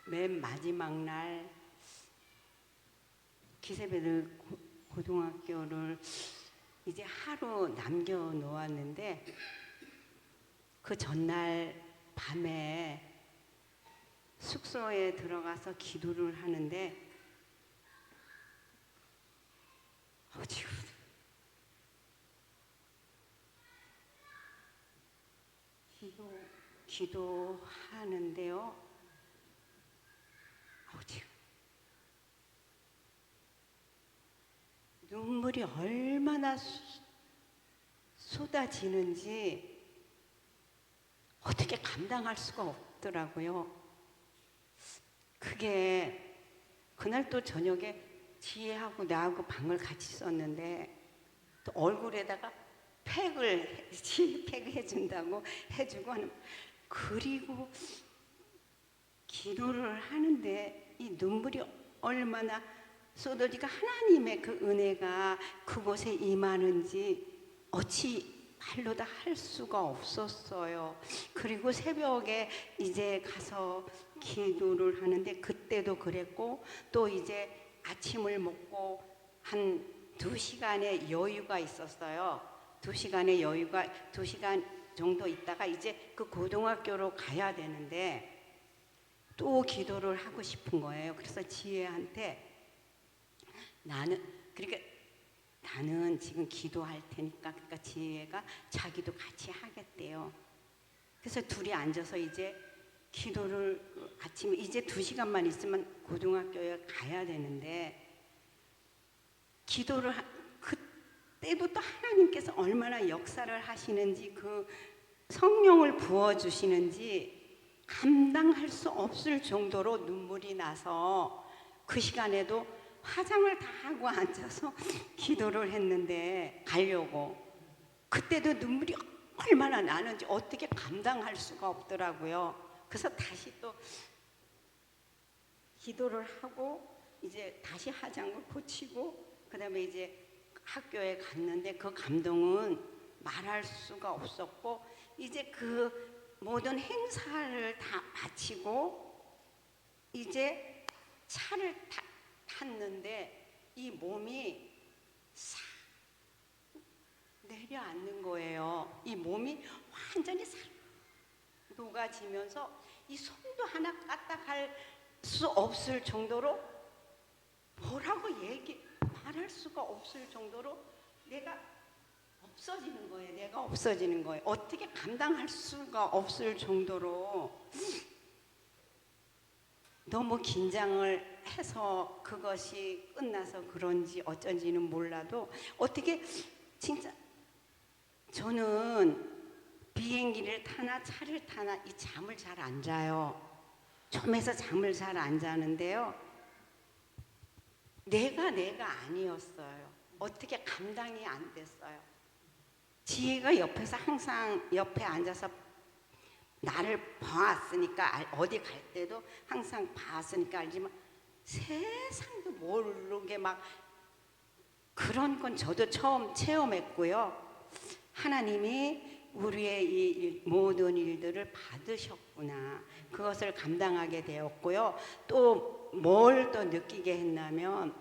맨 마지막 날 기세배들 고등학교를 이제 하루 남겨 놓았는데 그 전날 밤에 숙소에 들어가서 기도를 하는데 지금 기도하는데요. 지금 눈물이 얼마나 쏟아지는지 어떻게 감당할 수가 없더라고요. 그게 그날 또 저녁에 지혜하고 나하고 방을 같이 썼는데 또 얼굴에다가 지혜 팩 해준다고 해주고 하는, 그리고 기도를 하는데 이 눈물이 얼마나 쏟아지가 하나님의 그 은혜가 그곳에 임하는지 어찌 말로 다 할 수가 없었어요. 그리고 새벽에 이제 가서 기도를 하는데 그때도 그랬고, 또 이제 아침을 먹고 한 2시간의 여유가 있었어요. 2시간의 여유가 2시간 정도 있다가 이제 그 고등학교로 가야 되는데 또 기도를 하고 싶은 거예요. 그래서 지혜한테 나는 지금 기도할 테니까, 그러니까 지혜가 자기도 같이 하겠대요. 그래서 둘이 앉아서 이제 기도를 아침에 이제 2시간만 있으면 고등학교에 가야 되는데 기도를 그때도 또 하나님께서 얼마나 역사를 하시는지, 그 성령을 부어주시는지 감당할 수 없을 정도로 눈물이 나서 그 시간에도 화장을 다 하고 앉아서 기도를 했는데 가려고, 그때도 눈물이 얼마나 나는지 어떻게 감당할 수가 없더라고요. 그래서 다시 또 기도를 하고 이제 다시 화장을 고치고 그다음에 이제 학교에 갔는데 그 감동은 말할 수가 없었고, 이제 그 모든 행사를 다 마치고 이제 차를 탔는데 이 몸이 싹 내려앉는 거예요. 이 몸이 완전히 싹 녹아지면서 이 손도 하나 까딱할 수 없을 정도로, 뭐라고 말할 수가 없을 정도로 내가 없어지는 거예요. 내가 없어지는 거예요. 어떻게 감당할 수가 없을 정도로 너무 긴장을 해서 그것이 끝나서 그런지 어쩐지는 몰라도 어떻게 진짜 저는 비행기를 타나 차를 타나 이 잠을 잘 안 자요. 좀해서 잠을 잘 안 자는데요. 내가 아니었어요. 어떻게 감당이 안 됐어요. 지혜가 옆에서 항상 옆에 앉아서 나를 봐왔으니까, 어디 갈 때도 항상 봤으니까 알지만 세상도 모르게 막 그런 건 저도 처음 체험했고요. 하나님이 우리의 이 모든 일들을 받으셨구나, 그것을 감당하게 되었고요. 또 뭘 또 느끼게 했냐면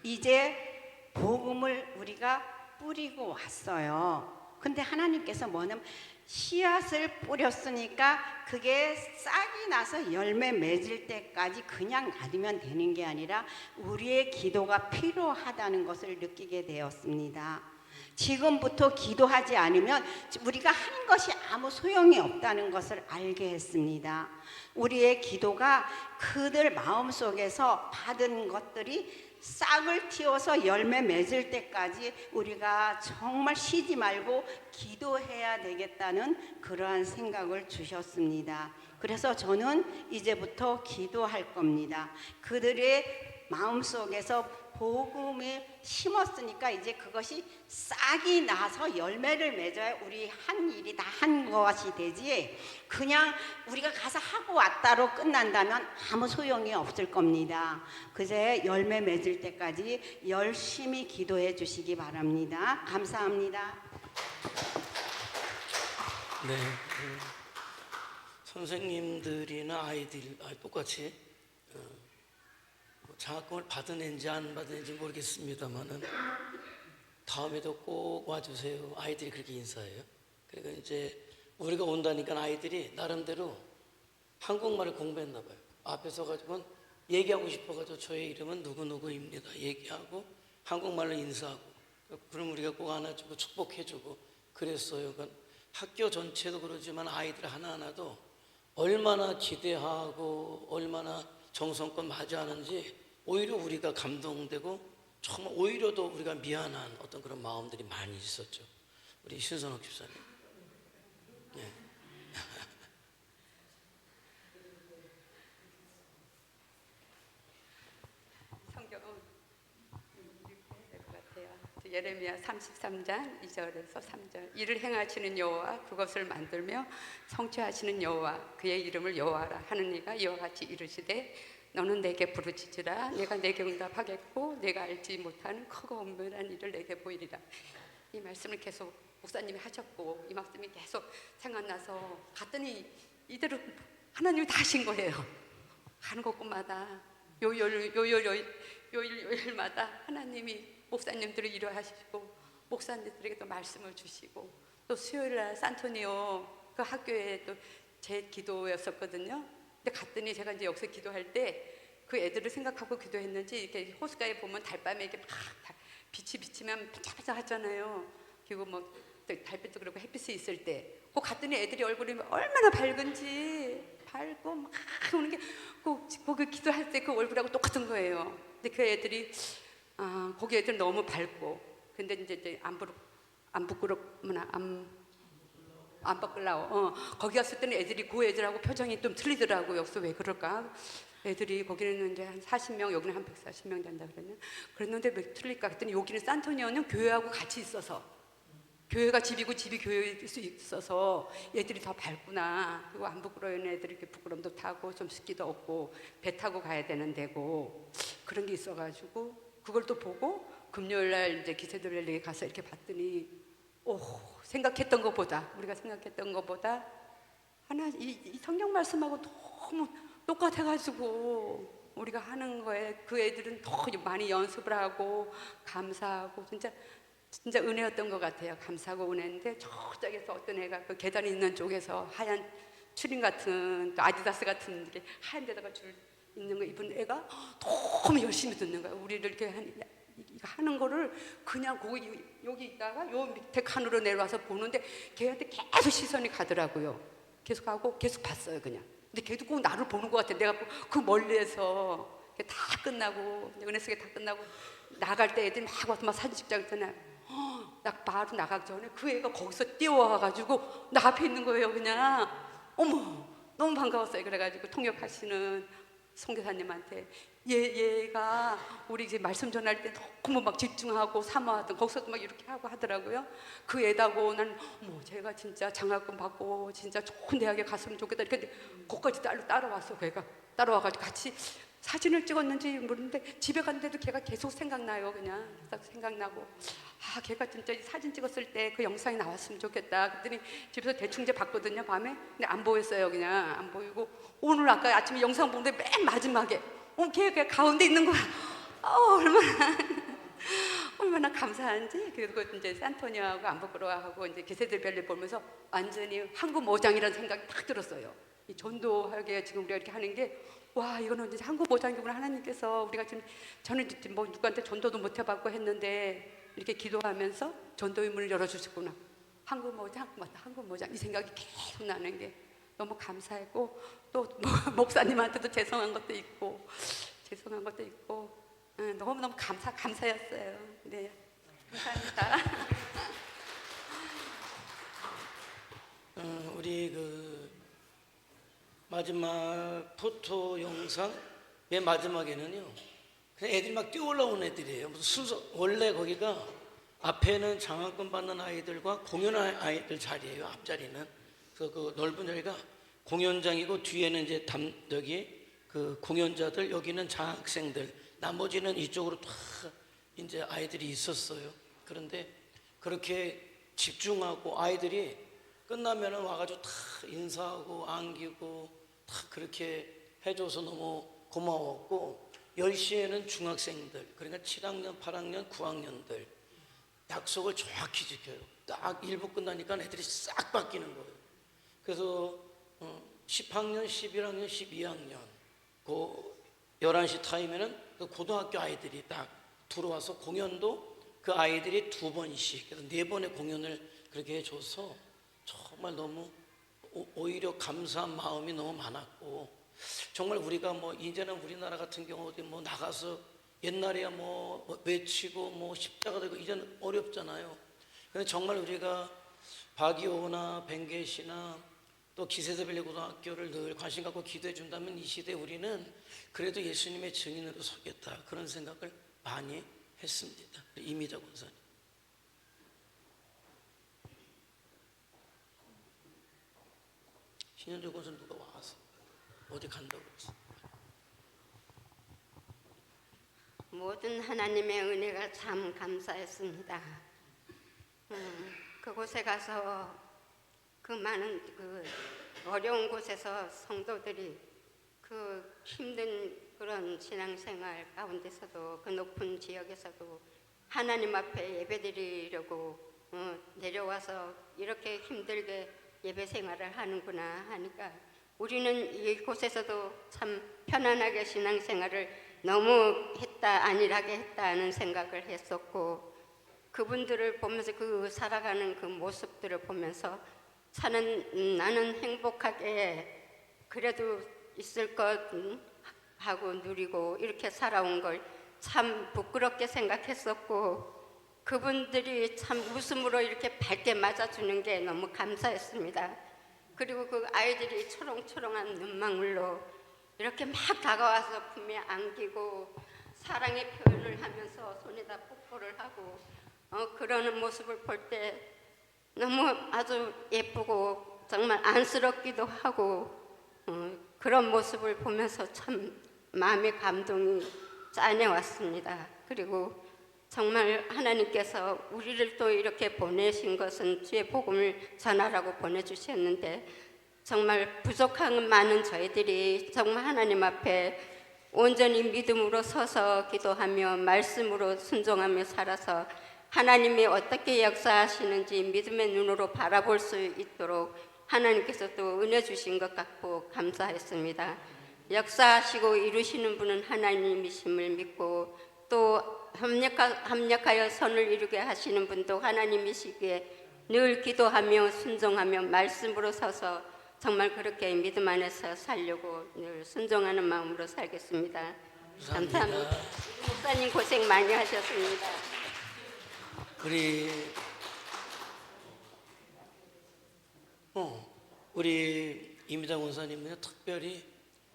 이제 복음을 우리가 뿌리고 왔어요. 근데 하나님께서 뭐냐면 씨앗을 뿌렸으니까 그게 싹이 나서 열매 맺을 때까지 그냥 놔두면 되는 게 아니라 우리의 기도가 필요하다는 것을 느끼게 되었습니다. 지금부터 기도하지 않으면 우리가 하는 것이 아무 소용이 없다는 것을 알게 했습니다. 우리의 기도가 그들 마음속에서 받은 것들이 싹을 틔워서 열매 맺을 때까지 우리가 정말 쉬지 말고 기도해야 되겠다는 그러한 생각을 주셨습니다. 그래서 저는 이제부터 기도할 겁니다. 그들의 마음속에서 복음을 심었으니까 이제 그것이 싹이 나서 열매를 맺어야 우리 한 일이 다 한 것이 되지, 그냥 우리가 가서 하고 왔다로 끝난다면 아무 소용이 없을 겁니다. 그제 열매 맺을 때까지 열심히 기도해 주시기 바랍니다. 감사합니다. 네, 선생님들이나 아이들 똑같이 장학금을 받은 애인지 안 받은 애인지 모르겠습니다만은 다음에도 꼭 와주세요. 아이들이 그렇게 인사해요. 그러니까 이제 우리가 온다니까 아이들이 나름대로 한국말을 공부했나 봐요. 앞에 서가지고 얘기하고 싶어가지고 저의 이름은 누구누구입니다 얘기하고 한국말로 인사하고, 그럼 우리가 꼭 안아주고 축복해주고 그랬어요. 그러니까 학교 전체도 그러지만 아이들 하나하나도 얼마나 기대하고 얼마나 정성껏 맞이하는지 오히려 우리가 감동되고 정말 오히려 더 우리가 미안한 어떤 그런 마음들이 많이 있었죠. 우리 신선옥 집사님. 네. 성경 이렇게 해야 될 것 같아요. 예레미야 33장 2절에서 3절. 이를 행하시는 여호와 그것을 만들며 성취하시는 여호와 그의 이름을 여호와라 하는 이가 이와 같이 이르시되 너는 내게 부르짖으라 내가 내게 응답하겠고 내가 알지 못하는 크고 엄밀한 일을 내게 보이리라. 이 말씀을 계속 목사님이 하셨고 이 말씀이 계속 생각나서 갔더니 이대로 하나님이 다 하신 거예요. 가는 곳곳마다 요일마다 하나님이 목사님들을 일하시고 목사님들에게 또 말씀을 주시고, 또 수요일날 산토니오 그 학교에 또 제 기도였었거든요. 근데 갔더니 제가 이제 여기서 기도할 때 그 애들을 생각하고 기도했는지 이렇게 호숫가에 보면 달밤에 이렇게 막 빛이 비치면 반짝반짝 하잖아요. 그리고 뭐 달빛도 그렇고 햇빛이 있을 때 그 갔더니 애들이 얼굴이 얼마나 밝은지 밝고 막 오는 게 그 기도할 때 그 얼굴하고 똑같은 거예요. 근데 그 애들이 거기 애들 너무 밝고, 근데 이제 안 바꾸려고 거기 갔을 때는 애들이 그 애들하고 표정이 좀 틀리더라고요. 여기서 왜 그럴까? 애들이 거기는 이제 한 40명, 여기는 한 140명 된다 그랬는데 왜 틀릴까 했더니 여기는 산토니오는 교회하고 같이 있어서, 교회가 집이고 집이 교회일 수 있어서 애들이 더 밝구나. 그리고 안 부끄러운 애들이 이렇게 부끄럼도 타고 좀 습기도 없고 배 타고 가야 되는 데고 그런 게 있어가지고 그걸 또 보고 금요일날 이제 기세들레에 가서 이렇게 봤더니 생각했던 것보다, 우리가 생각했던 것보다 이 성경 말씀하고 너무 똑같아가지고 우리가 하는 거에 그 애들은 더 많이 연습을 하고 감사하고 진짜 은혜였던 것 같아요. 감사하고 은혜인데 저쪽에서 어떤 애가 그 계단이 있는 쪽에서 하얀 추린 같은 또 아디다스 같은 이렇게 하얀 데다가 줄 있는 거 입은 애가 너무 열심히 듣는 거야. 우리를 이렇게 하는 거를 그냥 여기 있다가 요 밑에 칸으로 내려와서 보는데 걔한테 계속 시선이 가더라고요. 계속 가고 계속 봤어요 그냥. 근데 걔도 꼭 나를 보는 것 같아. 내가 그 멀리에서 다 끝나고 은혜 속에 다 끝나고 나갈 때 애들이 막 와서 막 사진 찍자고 했잖아요. 딱 바로 나가기 전에 그 애가 거기서 뛰어와가지고 나 앞에 있는 거예요. 그냥 어머 너무 반가웠어요. 그래가지고 통역하시는 선교사님한테 얘가 우리 이제 말씀 전할 때 너무 막 집중하고 사모하던 거기서도 막 이렇게 하고 하더라고요. 그 애다고 난 제가 진짜 장학금 받고 진짜 좋은 대학에 갔으면 좋겠다. 근데 거기까지 따라왔어. 그 애가 따라와가지고 같이 사진을 찍었는지 모르는데 집에 갔는데도 걔가 계속 생각나요. 그냥 생각나고 걔가 진짜 사진 찍었을 때 그 영상이 나왔으면 좋겠다. 그랬더니 집에서 대충 이제 봤거든요 밤에. 근데 안 보였어요. 그냥 안 보이고 오늘 아까 아침에 영상 보는데 맨 마지막에 걔가 가운데 있는 거야. 얼마나 감사한지. 그리고 이제 산토니아하고 안부끄러워하고 이제 기세들별리 보면서 완전히 한국 모장이라는 생각이 딱 들었어요. 이 전도하게 지금 우리가 이렇게 하는 게, 와, 이거는 이제 한국 모장이구나. 하나님께서 우리가 지금, 저는 이제 뭐 누구한테 전도도 못 해봤고 했는데 이렇게 기도하면서 전도의 문을 열어주셨구나. 한국 모장, 맞다, 한국 모장, 이 생각이 계속 나는 게 너무 감사했고, 또 목사님한테도 죄송한 것도 있고 너무너무 감사였어요. 네, 감사합니다. 우리 그 마지막 포토 영상 맨 마지막에는요, 그냥 애들이 막 뛰어 올라오는 애들이에요. 무슨 순서, 원래 거기가 앞에는 장학금 받는 아이들과 공연하는 아이들 자리예요. 앞자리는. 그래서 그 넓은 자리가 공연장이고, 뒤에는 이제 여기 그 공연자들, 여기는 장학생들, 나머지는 이쪽으로 다 이제 아이들이 있었어요. 그런데 그렇게 집중하고 아이들이 끝나면은 와가지고 다 인사하고 안기고 다 그렇게 해줘서 너무 고마웠고, 10시에는 중학생들, 그러니까 7학년, 8학년, 9학년들 약속을 정확히 지켜요. 딱 1부 끝나니까 애들이 싹 바뀌는 거예요. 그래서 10학년, 11학년, 12학년 그 11시 타임에는 그 고등학교 아이들이 딱 들어와서 공연도 그 아이들이 2번씩, 그래서 4번의 공연을 그렇게 해줘서 정말 너무 오히려 감사한 마음이 너무 많았고, 정말 우리가 뭐 이제는 우리나라 같은 경우 어디 뭐 나가서 옛날에야 뭐 외치고 뭐 십자가 되고 이제는 어렵잖아요. 근데 정말 우리가 박이호나 벵게시나 또 기세대별리 고등학교를 늘 관심 갖고 기도해 준다면 이 시대에 우리는 그래도 예수님의 증인으로 서겠다, 그런 생각을 많이 했습니다. 이미자 권사님. 신현주 권사님 누가 와서 어디 간다고 그랬어? 모든 하나님의 은혜가 참 감사했습니다. 그곳에 가서 그 많은 그 어려운 곳에서 성도들이 그 힘든 그런 신앙생활 가운데서도, 그 높은 지역에서도 하나님 앞에 예배드리려고 내려와서 이렇게 힘들게 예배 생활을 하는구나 하니까, 우리는 이곳에서도 참 편안하게 신앙생활을 너무 안일하게 했다는 생각을 했었고, 그분들을 보면서 그 살아가는 그 모습들을 보면서 나는 행복하게 그래도 있을 것 하고 누리고 이렇게 살아온 걸 참 부끄럽게 생각했었고, 그분들이 참 웃음으로 이렇게 밝게 맞아주는 게 너무 감사했습니다. 그리고 그 아이들이 초롱초롱한 눈망울로 이렇게 막 다가와서 품에 안기고 사랑의 표현을 하면서 손에다 뽀뽀를 하고 그러는 모습을 볼 때 너무 아주 예쁘고 정말 안쓰럽기도 하고, 그런 모습을 보면서 참 마음의 감동이 짠해왔습니다. 그리고 정말 하나님께서 우리를 또 이렇게 보내신 것은 주의 복음을 전하라고 보내주셨는데, 정말 부족한 많은 저희들이 정말 하나님 앞에 온전히 믿음으로 서서 기도하며 말씀으로 순종하며 살아서 하나님이 어떻게 역사하시는지 믿음의 눈으로 바라볼 수 있도록 하나님께서 또 은혜 주신 것 같고 감사했습니다. 역사하시고 이루시는 분은 하나님이심을 믿고, 또 합력하여 선을 이루게 하시는 분도 하나님이시기에 늘 기도하며 순종하며 말씀으로 서서 정말 그렇게 믿음 안에서 살려고 늘 순종하는 마음으로 살겠습니다. 감사합니다. 목사님 고생 많이 하셨습니다. 우리 이미자 권사님은 특별히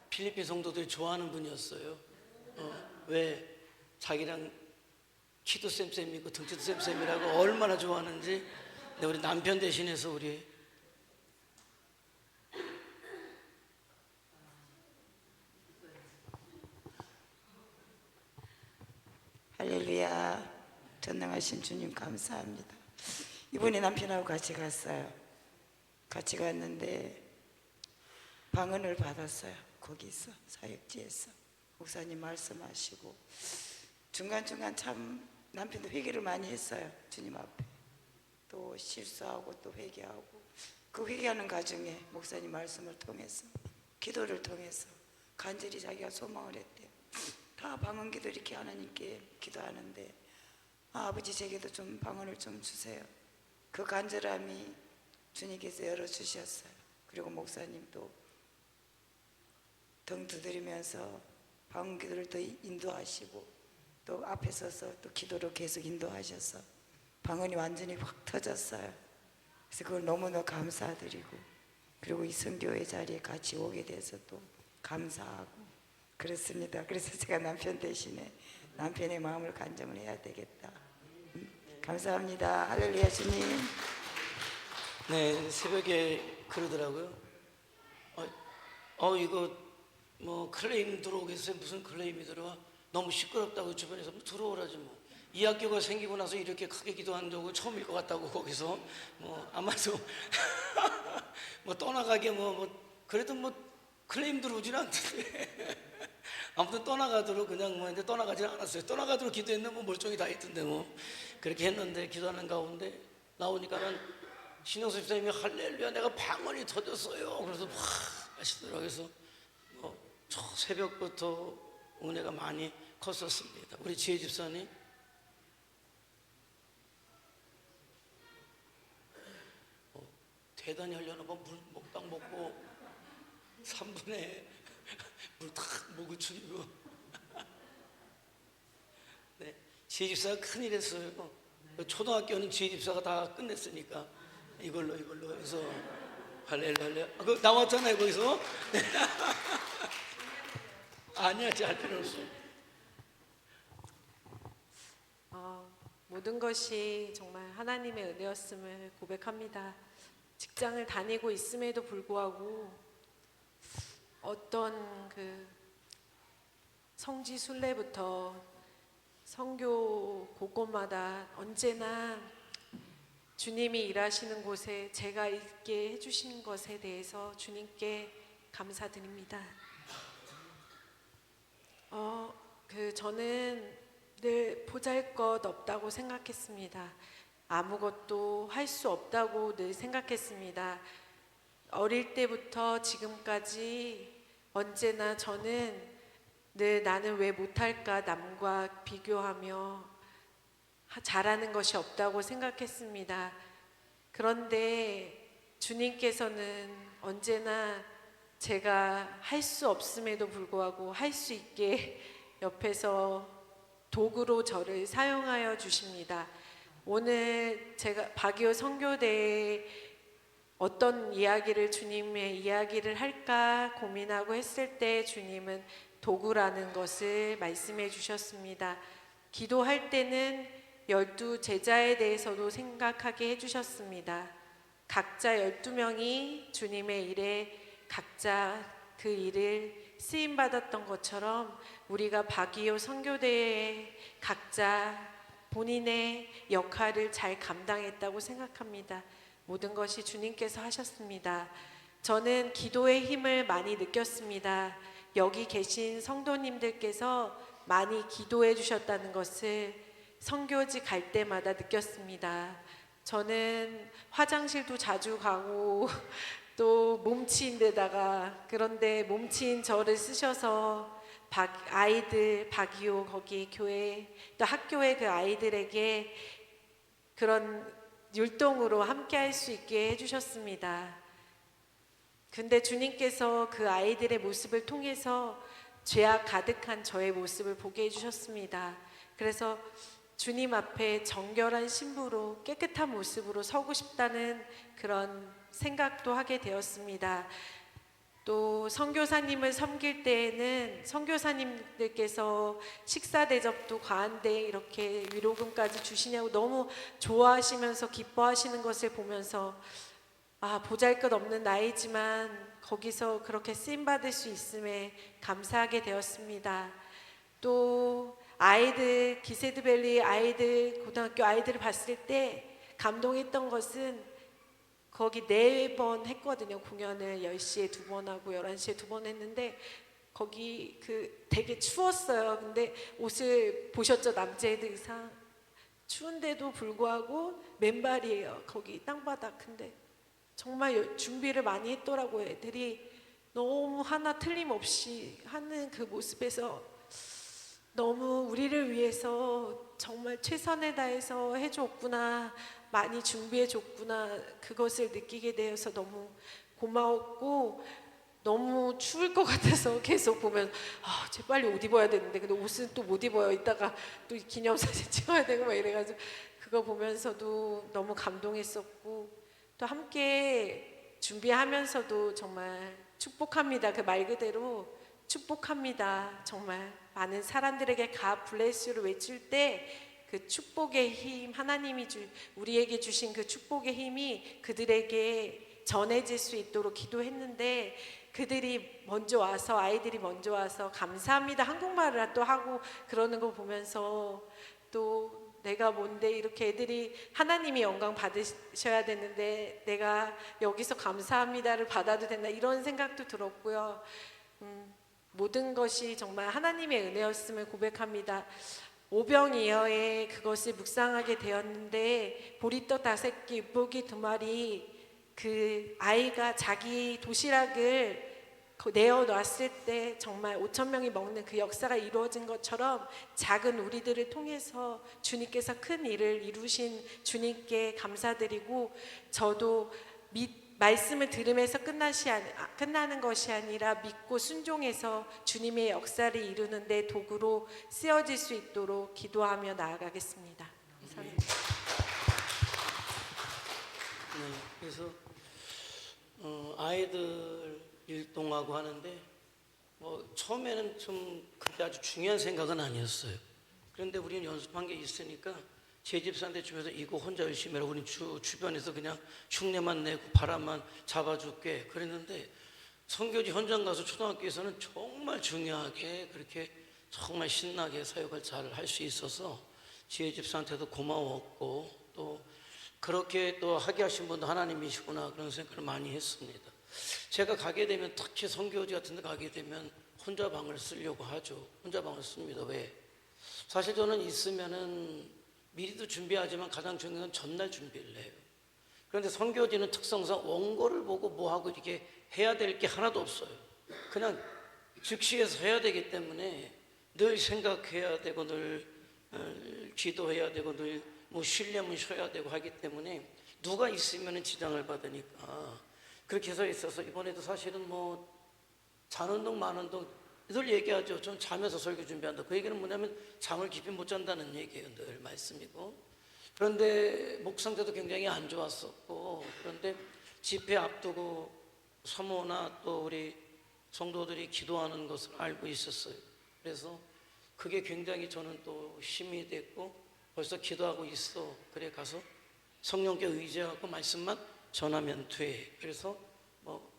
필리핀 성도들이 좋아하는 분이었어요. 왜 자기랑 키도 쌤쌤이고 등치도 쌤쌤이라고 얼마나 좋아하는지. 근데 우리 남편 대신해서 우리 할렐루야. 전능하신 주님 감사합니다. 이번에 남편하고 같이 갔어요. 같이 갔는데 방언을 받았어요. 거기서 사역지에서 목사님 말씀하시고 중간중간 참 남편도 회개를 많이 했어요. 주님 앞에. 또 실수하고 또 회개하고 그 회개하는 과정에 목사님 말씀을 통해서 기도를 통해서 간절히 자기가 소망을 했대요. 다 방언기도 이렇게 하나님께 기도하는데 아버지 제게도 좀 방언을 좀 주세요. 그 간절함이 주님께서 열어주셨어요. 그리고 목사님도 등 두드리면서 방언기도를 더 인도하시고 또 앞에 서서 또 기도로 계속 인도하셔서 방언이 완전히 확 터졌어요. 그래서 그걸 너무너무 감사드리고 그리고 이 선교회 자리에 같이 오게 돼서 또 감사하고 그렇습니다. 그래서 제가 남편 대신에 남편의 마음을 간증을 해야 되겠다. 감사합니다. 할렐루야 주님. 네, 새벽에 그러더라고요. 이거 뭐 클레임 들어오게 해서 무슨 클레임이 들어와? 너무 시끄럽다고 주변에서 뭐 들어오라지 뭐. 이 학교가 생기고 나서 이렇게 크게 기도한 적은 처음일 것 같다고 거기서 뭐 아마도 뭐 떠나가게 뭐 그래도 뭐 클레임 들어오진 않던데 아무튼 떠나가도록 그냥 뭐 근데 떠나가진 않았어요. 떠나가도록 기도했는데 뭐 멀쩡히 다 했던데 뭐 그렇게 했는데 기도하는 가운데 나오니까는 신영수 집사님이 할렐루야 내가 방언이 터졌어요. 그래서 막 하시더라고요. 그래서 저 새벽부터 은혜가 많이 컸었습니다. 우리 지혜 집사님. 대단히 하려나 봐. 물 먹당 먹고 3분에 물 탁 목을 축이고 네, 지혜 집사가 큰일 했어요. 초등학교는 지혜 집사가 다 끝냈으니까 이걸로 해서 할렐루야. 그거 나왔잖아요 거기서. 아니야, 잘 필요 없어. 모든 것이 정말 하나님의 은혜였음을 고백합니다. 직장을 다니고 있음에도 불구하고 어떤 그 성지 순례부터 선교 곳곳마다 언제나 주님이 일하시는 곳에 제가 있게 해주신 것에 대해서 주님께 감사드립니다. 저는 늘 보잘것없다고 생각했습니다. 아무것도 할 수 없다고 늘 생각했습니다. 어릴 때부터 지금까지 언제나 저는 늘 나는 왜 못할까 남과 비교하며 잘하는 것이 없다고 생각했습니다. 그런데 주님께서는 언제나 제가 할 수 없음에도 불구하고 할 수 있게 옆에서 도구로 저를 사용하여 주십니다. 오늘 제가 박이호 선교대에 어떤 이야기를 주님의 이야기를 할까 고민하고 했을 때 주님은 도구라는 것을 말씀해 주셨습니다. 기도할 때는 12 제자에 대해서도 생각하게 해주셨습니다. 각자 12명이 주님의 일에 각자 그 일을 쓰임받았던 것처럼 우리가 박이호 선교대에 각자 본인의 역할을 잘 감당했다고 생각합니다. 모든 것이 주님께서 하셨습니다. 저는 기도의 힘을 많이 느꼈습니다. 여기 계신 성도님들께서 많이 기도해 주셨다는 것을 선교지 갈 때마다 느꼈습니다. 저는 화장실도 자주 가고 또 몸치인 데다가 그런데 몸치인 저를 쓰셔서 아이들 박이호 거기 교회 또 학교의 그 아이들에게 그런 율동으로 함께 할 수 있게 해주셨습니다. 근데 주님께서 그 아이들의 모습을 통해서 죄악 가득한 저의 모습을 보게 해주셨습니다. 그래서 주님 앞에 정결한 신부로 깨끗한 모습으로 서고 싶다는 그런 생각도 하게 되었습니다. 또 선교사님을 섬길 때에는 선교사님들께서 식사 대접도 과한데 이렇게 위로금까지 주시냐고 너무 좋아하시면서 기뻐하시는 것을 보면서 보잘것없는 나이지만 거기서 그렇게 쓰임받을 수 있음에 감사하게 되었습니다. 또 아이들 기세드밸리 아이들 고등학교 아이들을 봤을 때 감동했던 것은 거기 4번 했거든요. 공연을 10시에 2번 하고 11시에 2번 했는데 거기 되게 추웠어요. 근데 옷을 보셨죠? 남자애들 의상 추운데도 불구하고 맨발이에요. 거기 땅바닥. 근데 정말 준비를 많이 했더라고요. 애들이 너무 하나 틀림없이 하는 그 모습에서 너무 우리를 위해서 정말 최선을 다해서 해줬구나, 많이 준비해줬구나, 그것을 느끼게 되어서 너무 고마웠고, 너무 추울 것 같아서 계속 보면 쟤 빨리 옷 입어야 되는데 근데 옷은 또 못 입어요. 이따가 또 기념사진 찍어야 되고 막 이래가지고 그거 보면서도 너무 감동했었고, 또 함께 준비하면서도 정말 축복합니다. 그 말 그대로 축복합니다. 정말 많은 사람들에게 가 블레스를 외칠 때 그 축복의 힘, 하나님이 우리에게 주신 그 축복의 힘이 그들에게 전해질 수 있도록 기도했는데, 그들이 먼저 와서, 아이들이 먼저 와서 감사합니다 한국말을 또 하고 그러는 거 보면서 또 내가 뭔데 이렇게 애들이 하나님이 영광 받으셔야 되는데 내가 여기서 감사합니다를 받아도 된다, 이런 생각도 들었고요. 모든 것이 정말 하나님의 은혜였음을 고백합니다. 오병이어에 그것을 묵상하게 되었는데, 보리떡 5개, 육고기 2마리, 그 아이가 자기 도시락을 내어놨을 때 정말 5,000명이 먹는 그 역사가 이루어진 것처럼 작은 우리들을 통해서 주님께서 큰 일을 이루신 주님께 감사드리고, 저도 말씀을 들으면서 끝나는 것이 아니라 믿고 순종해서 주님의 역사를 이루는데 도구로 쓰여질 수 있도록 기도하며 나아가겠습니다. 감사합니다. 네, 그래서 아이들 일동하고 하는데 뭐 처음에는 좀 그게 아주 중요한 생각은 아니었어요. 그런데 우리는 연습한 게 있으니까 제 집사한테 주면서 이거 혼자 열심히 해라, 우린 주변에서 그냥 흉내만 내고 바람만 잡아줄게 그랬는데, 선교지 현장 가서 초등학교에서는 정말 중요하게 그렇게 정말 신나게 사역을 잘 할 수 있어서 지혜 집사한테도 고마웠고, 또 그렇게 또 하게 하신 분도 하나님이시구나 그런 생각을 많이 했습니다. 제가 가게 되면, 특히 선교지 같은 데 가게 되면 혼자 방을 쓰려고 하죠. 혼자 방을 씁니다. 왜? 사실 저는 있으면은 미리도 준비하지만 가장 중요한 건 전날 준비를 해요. 그런데 선교지는 특성상 원고를 보고 뭐하고 이렇게 해야 될 게 하나도 없어요. 그냥 즉시해서 해야 되기 때문에 늘 생각해야 되고 늘 기도해야 되고 늘 뭐 쉬려면 쉬어야 되고 하기 때문에 누가 있으면 지장을 받으니까 그렇게 해서 있어서, 이번에도 사실은 뭐 잔운동 만운동 늘 얘기하죠. 전 자면서 설교 준비한다. 그 얘기는 뭐냐면 잠을 깊이 못 잔다는 얘기예요. 늘 말씀이고. 그런데 목 상태도 굉장히 안 좋았었고, 그런데 집회 앞두고 사모나 또 우리 성도들이 기도하는 것을 알고 있었어요. 그래서 그게 굉장히 저는 또 힘이 됐고, 벌써 기도하고 있어. 그래 가서 성령께 의지하고 말씀만 전하면 돼. 그래서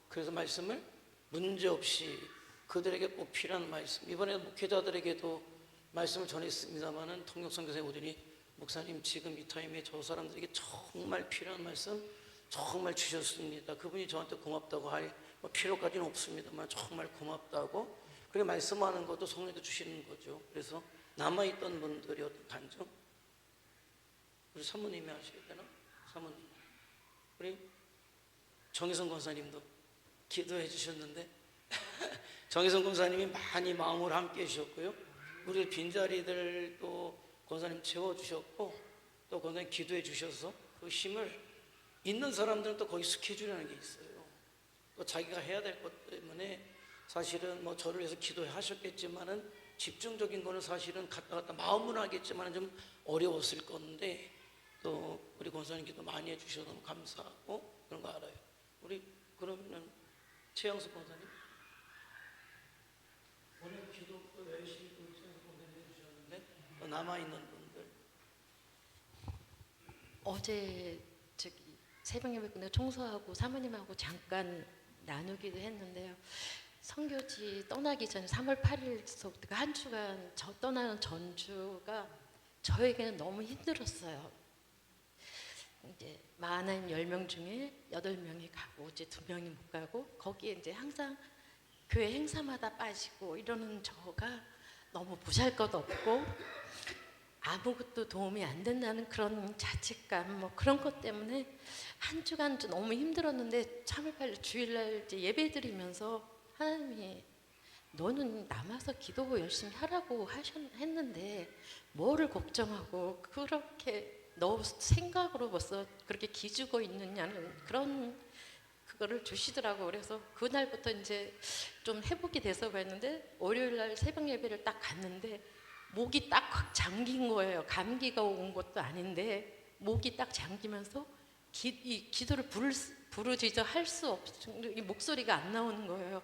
그래서 말씀을 문제없이 그들에게 꼭 필요한 말씀, 이번에 목회자들에게도 말씀을 전했습니다마는 통역선교사에 오더니 목사님 지금 이 타임에 저 사람들에게 정말 필요한 말씀 정말 주셨습니다. 그분이 저한테 고맙다고 할 필요까지는 없습니다만 정말 고맙다고 그렇게 말씀하는 것도 성령도 주시는 거죠. 그래서 남아있던 분들이 어떤 간증, 우리 사모님이 하셔야 되나? 사모님, 우리 정혜성 권사님도 기도해 주셨는데 정혜성 권사님이 많이 마음으로 함께 해주셨고요. 우리 빈자리들 또 권사님 채워주셨고, 또 권사님 기도해 주셔서 그 힘을, 있는 사람들은 또 거기 스케줄이라는 게 있어요. 또 자기가 해야 될 것 때문에 사실은 뭐 저를 위해서 기도하셨겠지만은 집중적인 거는 사실은 갔다 마음은 하겠지만은 좀 어려웠을 건데, 또 우리 권사님 기도 많이 해주셔서 너무 감사하고 그런 거 알아요. 우리 그러면은 최영수 권사님 오늘 기도 또 열심히 또 최영수 권사님 해주셨는데 또 남아있는 분들, 어제 새벽 예배 끝나고 청소하고 사모님하고 잠깐 나누기도 했는데요. 선교지 떠나기 전에 3월 8일서부터 한 주간 저 떠나는 전주가 저에게는 너무 힘들었어요. 이제 많은 10명 중에 8명이 가고 이제 2명이 못 가고, 거기에 이제 항상 교회 행사마다 빠지고 이러는 저가 너무 보잘것없고, 아무것도 도움이 안 된다는 그런 자책감 뭐 그런 것 때문에 한 주간 좀 너무 힘들었는데 3월 8일 주일날 이제 예배 드리면서 하나님이 너는 남아서 기도 열심히 하라고 했는데 뭐를 걱정하고 그렇게 너 생각으로 벌써 그렇게 기죽어 있느냐는 그런 그거를 주시더라고. 그래서 그날부터 이제 좀 회복이 돼서 그랬는데 월요일 날 새벽 예배를 딱 갔는데 목이 딱 확 잠긴 거예요. 감기가 온 것도 아닌데 목이 딱 잠기면서 이 기도를 부르짖어 할 수 없, 이 목소리가 안 나오는 거예요.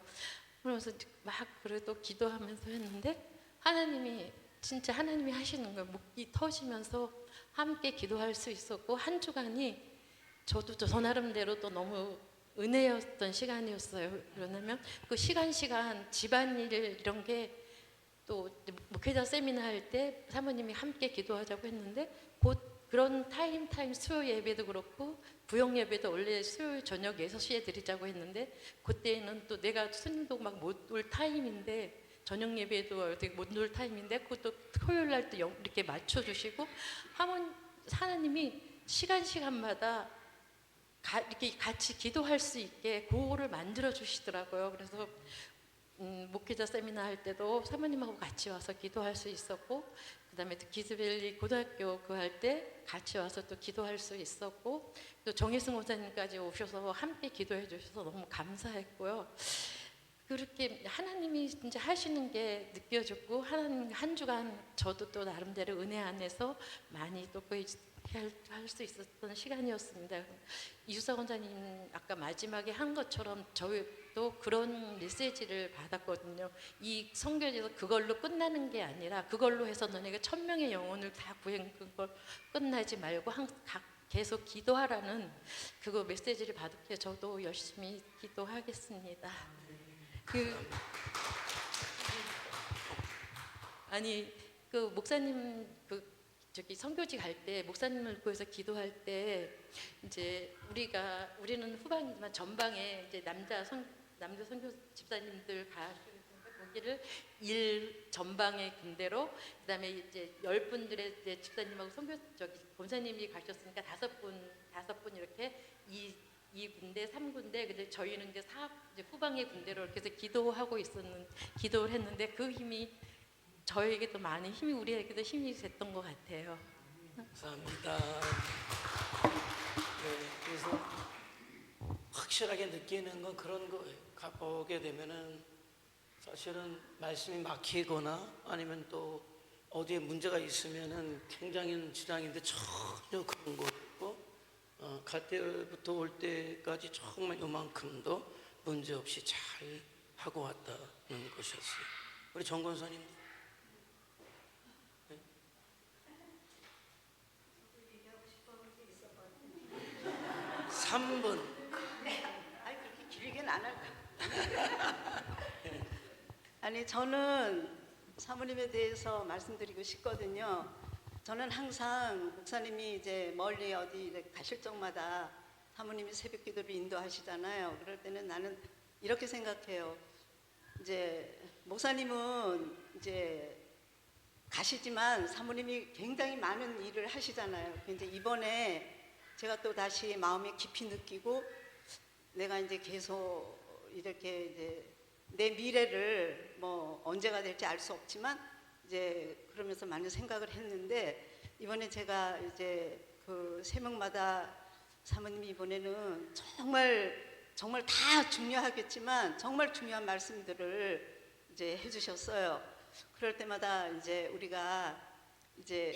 그러면서 막 그래도 기도하면서 했는데 하나님이 진짜 하나님이 하시는 거예요. 목이 터지면서 함께 기도할 수 있었고 한 주간이 저도 저 나름대로 또 너무 은혜였던 시간이었어요. 왜냐면 그 시간 집안일 이런 게 또 목회자 세미나 할 때 사모님이 함께 기도하자고 했는데 곧 그런 타임 수요 예배도 그렇고 부영 예배도 원래 수요일 저녁 6시에 드리자고 했는데 그때는 또 내가 스님도 막 못 올 타임인데 저녁 예배도 어떻게 못 놀 타임인데 그것도 토요일 날 또 이렇게 맞춰주시고 하나님이 시간마다 이렇게 같이 기도할 수 있게 그거를 만들어 주시더라고요. 그래서 목회자 세미나 할 때도 사모님하고 같이 와서 기도할 수 있었고 그다음에 또 기즈밸리 고등학교 그 할 때 같이 와서 또 기도할 수 있었고 또 정혜승 원사님까지 오셔서 함께 기도해 주셔서 너무 감사했고요. 그렇게 하나님이 진짜 하시는 게 느껴졌고 한 주간 저도 또 나름대로 은혜 안에서 많이 또 할 수 있었던 시간이었습니다. 이주사 원장님 아까 마지막에 한 것처럼 저도 그런 메시지를 받았거든요. 이 선교에서 그걸로 끝나는 게 아니라 그걸로 해서 너네가 1000명의 영혼을 다 그걸 끝나지 말고 계속 기도하라는 그거 메시지를 받았기에 저도 열심히 기도하겠습니다. 그 목사님 선교지 갈 때 목사님을 구해서 기도할 때 이제 우리는 후방이지만 전방에 이제 남자 선교 집사님들 가시는데 거기를 전방의 군대로 그다음에 이제 10분들의 이제 집사님하고 권사님이 가셨으니까 5분 이렇게 이 군대 3군데 근데 저희는 이제 후방의 군대로 이렇게 해서 기도를 했는데 그 힘이 저에게도 많은 힘이 우리에게도 힘이 됐던 것 같아요. 감사합니다. 네, 그래서 확실하게 느끼는 건 그런 거예요. 가보게 되면은 사실은 말씀이 막히거나 아니면 또 어디에 문제가 있으면은 굉장히 지장인데 전혀 그런 거 없고 갈 때부터 올 때까지 정말 요만큼도 문제 없이 잘 하고 왔다는 것이었어요. 우리 정 권사님. 3분. 아니 그렇게 길게는 안 할까. 아니 저는 사모님에 대해서 말씀드리고 싶거든요. 저는 항상 목사님이 이제 멀리 어디 가실 적마다 사모님이 새벽기도를 인도하시잖아요. 그럴 때는 나는 이렇게 생각해요. 이제 목사님은 이제 가시지만 사모님이 굉장히 많은 일을 하시잖아요. 이제 이번에 제가 또 다시 마음에 깊이 느끼고 내가 이제 계속 이렇게 이제 내 미래를 뭐 언제가 될지 알 수 없지만 이제 그러면서 많은 생각을 했는데 이번에 제가 이제 그 새벽마다 사모님이 이번에는 정말 다 중요하겠지만 정말 중요한 말씀들을 이제 해주셨어요. 그럴 때마다 이제 우리가 이제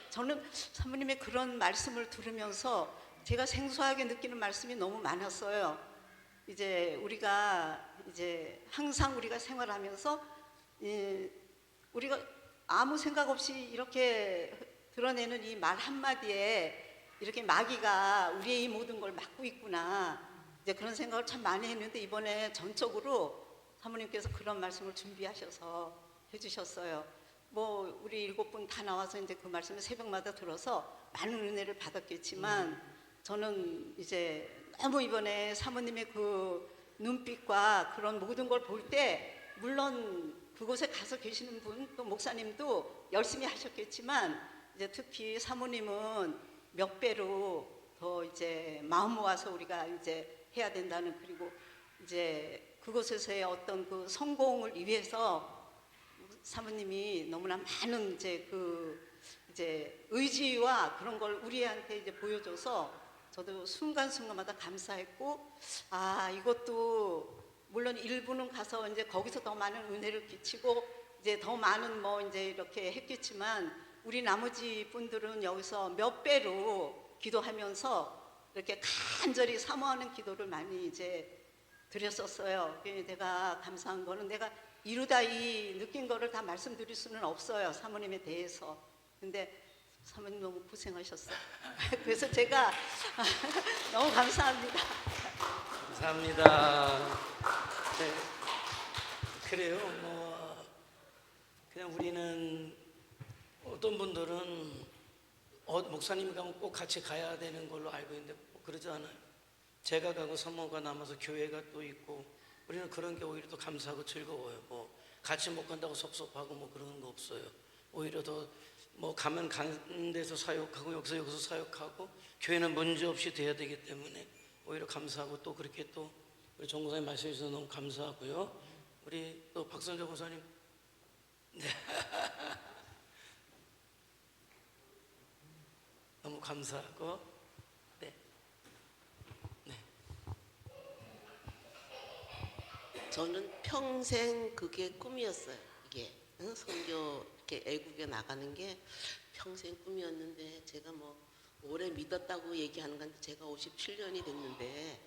저는 사모님의 그런 말씀을 들으면서 제가 생소하게 느끼는 말씀이 너무 많았어요. 이제 우리가 이제 항상 우리가 생활하면서 우리가 아무 생각 없이 이렇게 드러내는 이 말 한마디에 이렇게 마귀가 우리의 이 모든 걸 막고 있구나. 이제 그런 생각을 참 많이 했는데 이번에 전적으로 사모님께서 그런 말씀을 준비하셔서 해주셨어요. 뭐 우리 7분 다 나와서 이제 그 말씀을 새벽마다 들어서 많은 은혜를 받았겠지만 저는 이제 너무 이번에 사모님의 그 눈빛과 그런 모든 걸 볼 때 물론 그곳에 가서 계시는 분, 또 목사님도 열심히 하셨겠지만 이제 특히 사모님은 몇 배로 더 이제 마음 모아서 우리가 이제 해야 된다는, 그리고 이제 그곳에서의 어떤 그 성공을 위해서 사모님이 너무나 많은 이제 이제 의지와 그런 걸 우리한테 이제 보여줘서 저도 순간순간마다 감사했고, 아, 이것도 물론 일부는 가서 이제 거기서 더 많은 은혜를 끼치고 이제 더 많은 뭐 이제 이렇게 했겠지만, 우리 나머지 분들은 여기서 몇 배로 기도하면서 이렇게 간절히 사모하는 기도를 많이 이제 드렸었어요. 내가 감사한 거는 내가 이루다 이 느낀 거를 다 말씀드릴 수는 없어요, 사모님에 대해서. 근데 사모님 너무 고생하셨어요. 그래서 제가 너무 감사합니다. 감사합니다. 네. 그래요. 뭐 그냥 우리는 어떤 분들은 목사님이 가면 꼭 같이 가야 되는 걸로 알고 있는데 뭐 그러지 않아요. 제가 가고 사모가 남아서 교회가 또 있고, 우리는 그런 게 오히려 더 감사하고 즐거워요. 뭐 같이 못 간다고 섭섭하고 뭐 그런 거 없어요. 오히려 더 뭐 가면 가는 데서 사역하고 여기서 사역하고, 교회는 문제 없이 돼야 되기 때문에 오히려 감사하고, 또 그렇게 또 우리 정 목사님 말씀해 주셔서 너무 감사하고요. 우리 또 박선정 목사님, 네. 너무 감사하고, 네. 네. 저는 평생 그게 꿈이었어요. 이게 선교 이렇게 애국에 나가는 게 평생 꿈이었는데, 제가 뭐 오래 믿었다고 얘기하는 건데 제가 57년이 됐는데,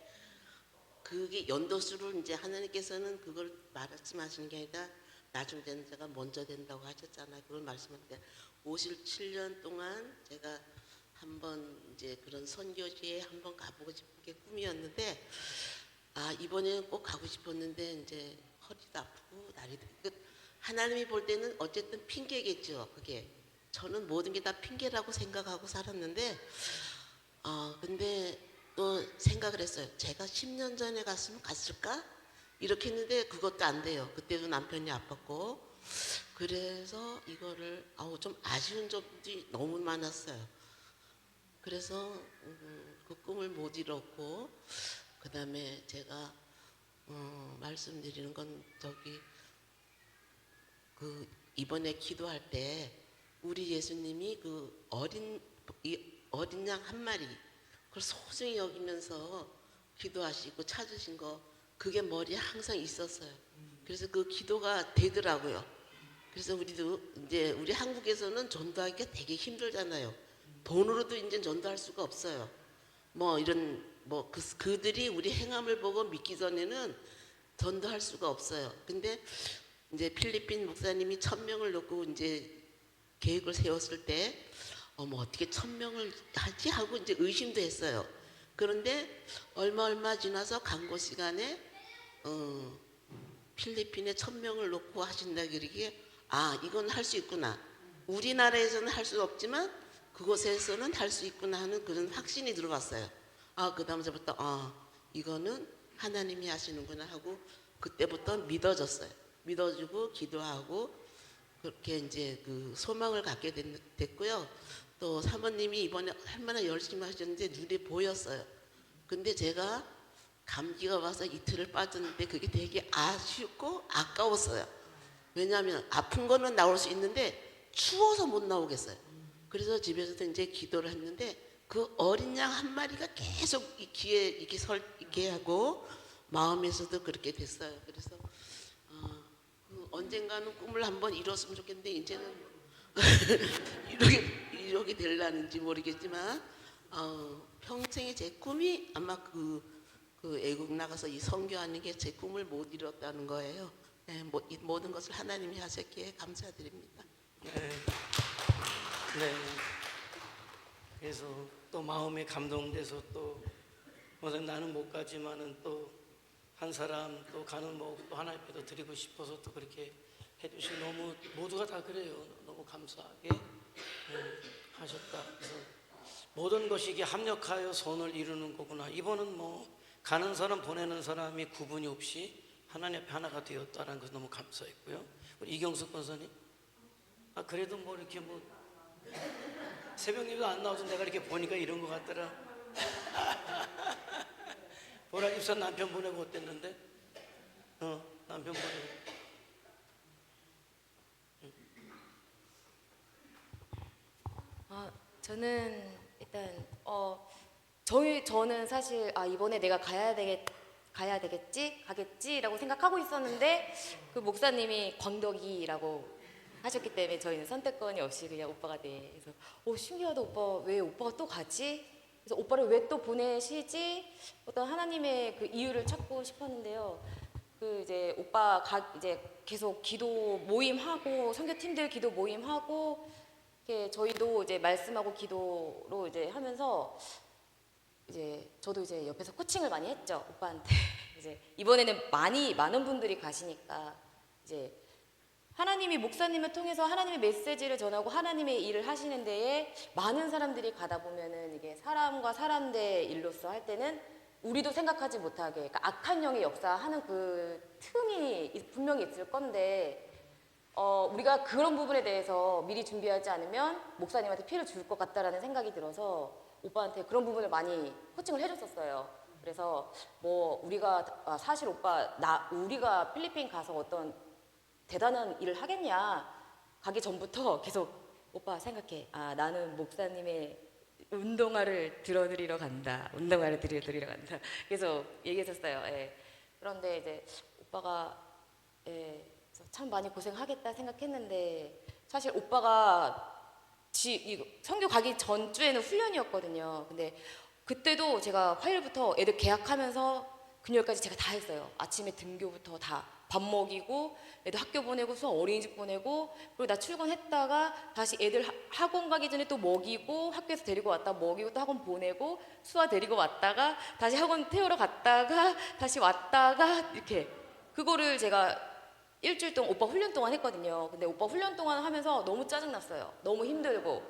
그게 연도수를 이제 하나님께서는 그걸 말씀하시는 게 아니라 나중 되는 자가 먼저 된다고 하셨잖아요. 그걸 말씀하는데 57년 동안 제가 한번 이제 그런 선교지에 한번 가보고 싶은 게 꿈이었는데, 아, 이번에는 꼭 가고 싶었는데 이제 허리도 아프고 날이 하나님이 볼 때는 어쨌든 핑계겠죠. 그게 저는 모든 게 다 핑계라고 생각하고 살았는데, 근데 또 생각을 했어요. 제가 10년 전에 갔으면 갔을까? 이렇게 했는데 그것도 안 돼요. 그때도 남편이 아팠고, 그래서 이거를 좀 아쉬운 점이 너무 많았어요. 그래서 그 꿈을 못 이뤘고, 그 다음에 제가 말씀드리는 건 이번에 기도할 때 우리 예수님이 그 어린 양 한 마리 그걸 소중히 여기면서 기도하시고 찾으신 거, 그게 머리에 항상 있었어요. 그래서 그 기도가 되더라고요. 그래서 우리도 이제 우리 한국에서는 전도하기가 되게 힘들잖아요. 돈으로도 이제 전도할 수가 없어요. 뭐 이런 그들이 우리 행함을 보고 믿기 전에는 전도할 수가 없어요. 근데 이제 필리핀 목사님이 1000명을 놓고 이제 계획을 세웠을 때 어떻게 1000명을 하지 하고 이제 의심도 했어요. 그런데 얼마 지나서 광고 시간에 필리핀에 1000명을 놓고 하신다 그러기에, 이건 할 수 있구나. 우리나라에서는 할 수 없지만 그곳에서는 할 수 있구나 하는 그런 확신이 들어왔어요. 그 다음부터 이거는 하나님이 하시는구나 하고 그때부터 믿어졌어요. 믿어주고 기도하고 그렇게 이제 그 소망을 갖게 됐고요. 또 사모님이 이번에 얼마나 열심히 하셨는데 눈에 보였어요. 근데 제가 감기가 와서 이틀을 빠졌는데 그게 되게 아쉽고 아까웠어요. 왜냐하면 아픈 거는 나올 수 있는데 추워서 못 나오겠어요. 그래서 집에서도 이제 기도를 했는데 그 어린 양 한 마리가 계속 이 귀에 이렇게 하고 마음에서도 그렇게 됐어요. 그래서 언젠가는 꿈을 한번 이뤘으면 좋겠는데 이제는 이렇게 될라는지 모르겠지만 평생의 제 꿈이 아마 그 애국 나가서 이 선교하는 게 제 꿈을 못 이뤘다는 거예요. 네, 이 모든 것을 하나님이 하셨기에 감사드립니다. 네. 네. 그래서 또 마음에 감동돼서 또 나는 못 가지만은 또 한 사람 또 가는 뭐 또 하나님께도 드리고 싶어서 또 그렇게 해주신, 너무 모두가 다 그래요. 너무 감사하게 하셨다. 그래서 모든 것이 이게 합력하여 선을 이루는 거구나. 이번은 뭐 가는 사람 보내는 사람이 구분이 없이 하나님 앞에 하나가 되었다는 것이 너무 감사했고요. 우리 이경숙 권사님, 그래도 뭐 이렇게 뭐 새벽 예배도 안 나와서 내가 이렇게 보니까 이런 것 같더라. 보라 집사 남편 보내고 어땠는데? 남편 보내고. 저는 일단 저는 사실 이번에 내가 가겠지라고 생각하고 있었는데 그 목사님이 건더기라고 하셨기 때문에 저희는 선택권이 없이 그냥 오빠가 돼. 그래서 신기하다 오빠 왜 오빠가 또 가지? 그래서 오빠를 왜 또 보내시지? 어떤 하나님의 그 이유를 찾고 싶었는데요. 그 이제 오빠 이제 계속 기도 모임하고 선교팀들 기도 모임하고 이렇게 저희도 이제 말씀하고 기도로 이제 하면서 이제 저도 이제 옆에서 코칭을 많이 했죠 오빠한테. 이제 이번에는 많은 분들이 가시니까 이제 하나님이 목사님을 통해서 하나님의 메시지를 전하고 하나님의 일을 하시는 데에 많은 사람들이 가다 보면은 이게 사람과 사람 대 일로서 할 때는 우리도 생각하지 못하게 그러니까 악한 영의 역사하는 그 틈이 분명히 있을 건데 우리가 그런 부분에 대해서 미리 준비하지 않으면 목사님한테 피해를 줄 것 같다라는 생각이 들어서 오빠한테 그런 부분을 많이 코칭을 해줬었어요. 그래서 뭐 우리가 사실 우리가 필리핀 가서 어떤 대단한 일을 하겠냐 가기 전부터 계속 오빠 생각해. 나는 목사님의 운동화를 들어드리러 간다. 운동화를 들어드리러 간다. 계속 얘기했었어요. 예. 그런데 이제 오빠가 참 많이 고생하겠다 생각했는데 사실 오빠가 선교 가기 전주에는 훈련이었거든요. 근데 그때도 제가 화요일부터 애들 개학하면서 금요일까지 제가 다 했어요. 아침에 등교부터 다 밥 먹이고 애들 학교 보내고 수학 어린이집 보내고 그리고 나 출근했다가 다시 애들 학원 가기 전에 또 먹이고 학교에서 데리고 왔다 먹이고 또 학원 보내고 수아 데리고 왔다가 다시 학원 태우러 갔다가 다시 왔다가 이렇게 그거를 제가 일주일 동안 오빠 훈련 동안 했거든요. 근데 오빠 훈련 동안 하면서 너무 짜증났어요. 너무 힘들고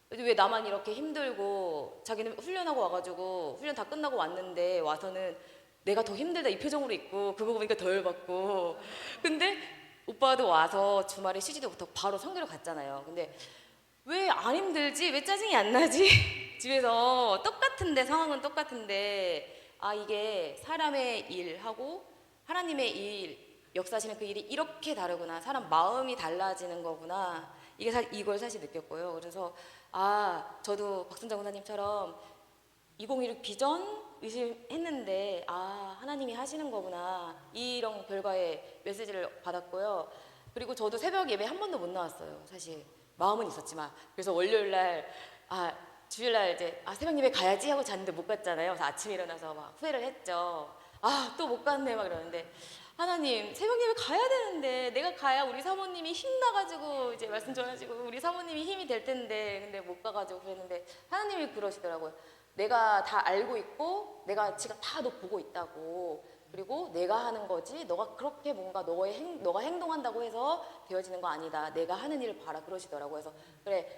왜 나만 이렇게 힘들고 자기는 훈련하고 와가지고 훈련 다 끝나고 왔는데 와서는 내가 더 힘들다 이 표정으로 있고 그거 보니까 더 열받고 근데 오빠도 와서 주말에 쉬지도 못하고 바로 선교를 갔잖아요. 근데 왜 안 힘들지? 왜 짜증이 안 나지? 집에서 똑같은데 상황은 똑같은데 이게 사람의 일하고 하나님의 일 역사하시는 그 일이 이렇게 다르구나. 사람 마음이 달라지는 거구나. 이걸 사실 느꼈고요. 그래서 저도 박순정 권사님처럼 2016 비전 의심했는데 하나님이 하시는 거구나. 이런 결과의 메시지를 받았고요. 그리고 저도 새벽 예배 한 번도 못 나왔어요. 사실 마음은 있었지만 그래서 월요일 날 주일 날 이제 새벽 예배 가야지 하고 잤는데 못 갔잖아요. 그래서 아침에 일어나서 막 후회를 했죠. 또 못 갔네 막 이러는데 하나님 새벽 예배 가야 되는데 내가 가야 우리 사모님이 힘나가지고 이제 말씀 전하시고 우리 사모님이 힘이 될 텐데 근데 못 가가지고 그랬는데 하나님이 그러시더라고요. 내가 다 알고 있고 내가 지금 다 너 보고 있다고 그리고 내가 하는 거지 너가 그렇게 뭔가 너가 행동한다고 해서 되어지는 거 아니다. 내가 하는 일을 봐라 그러시더라고요. 그래서 그래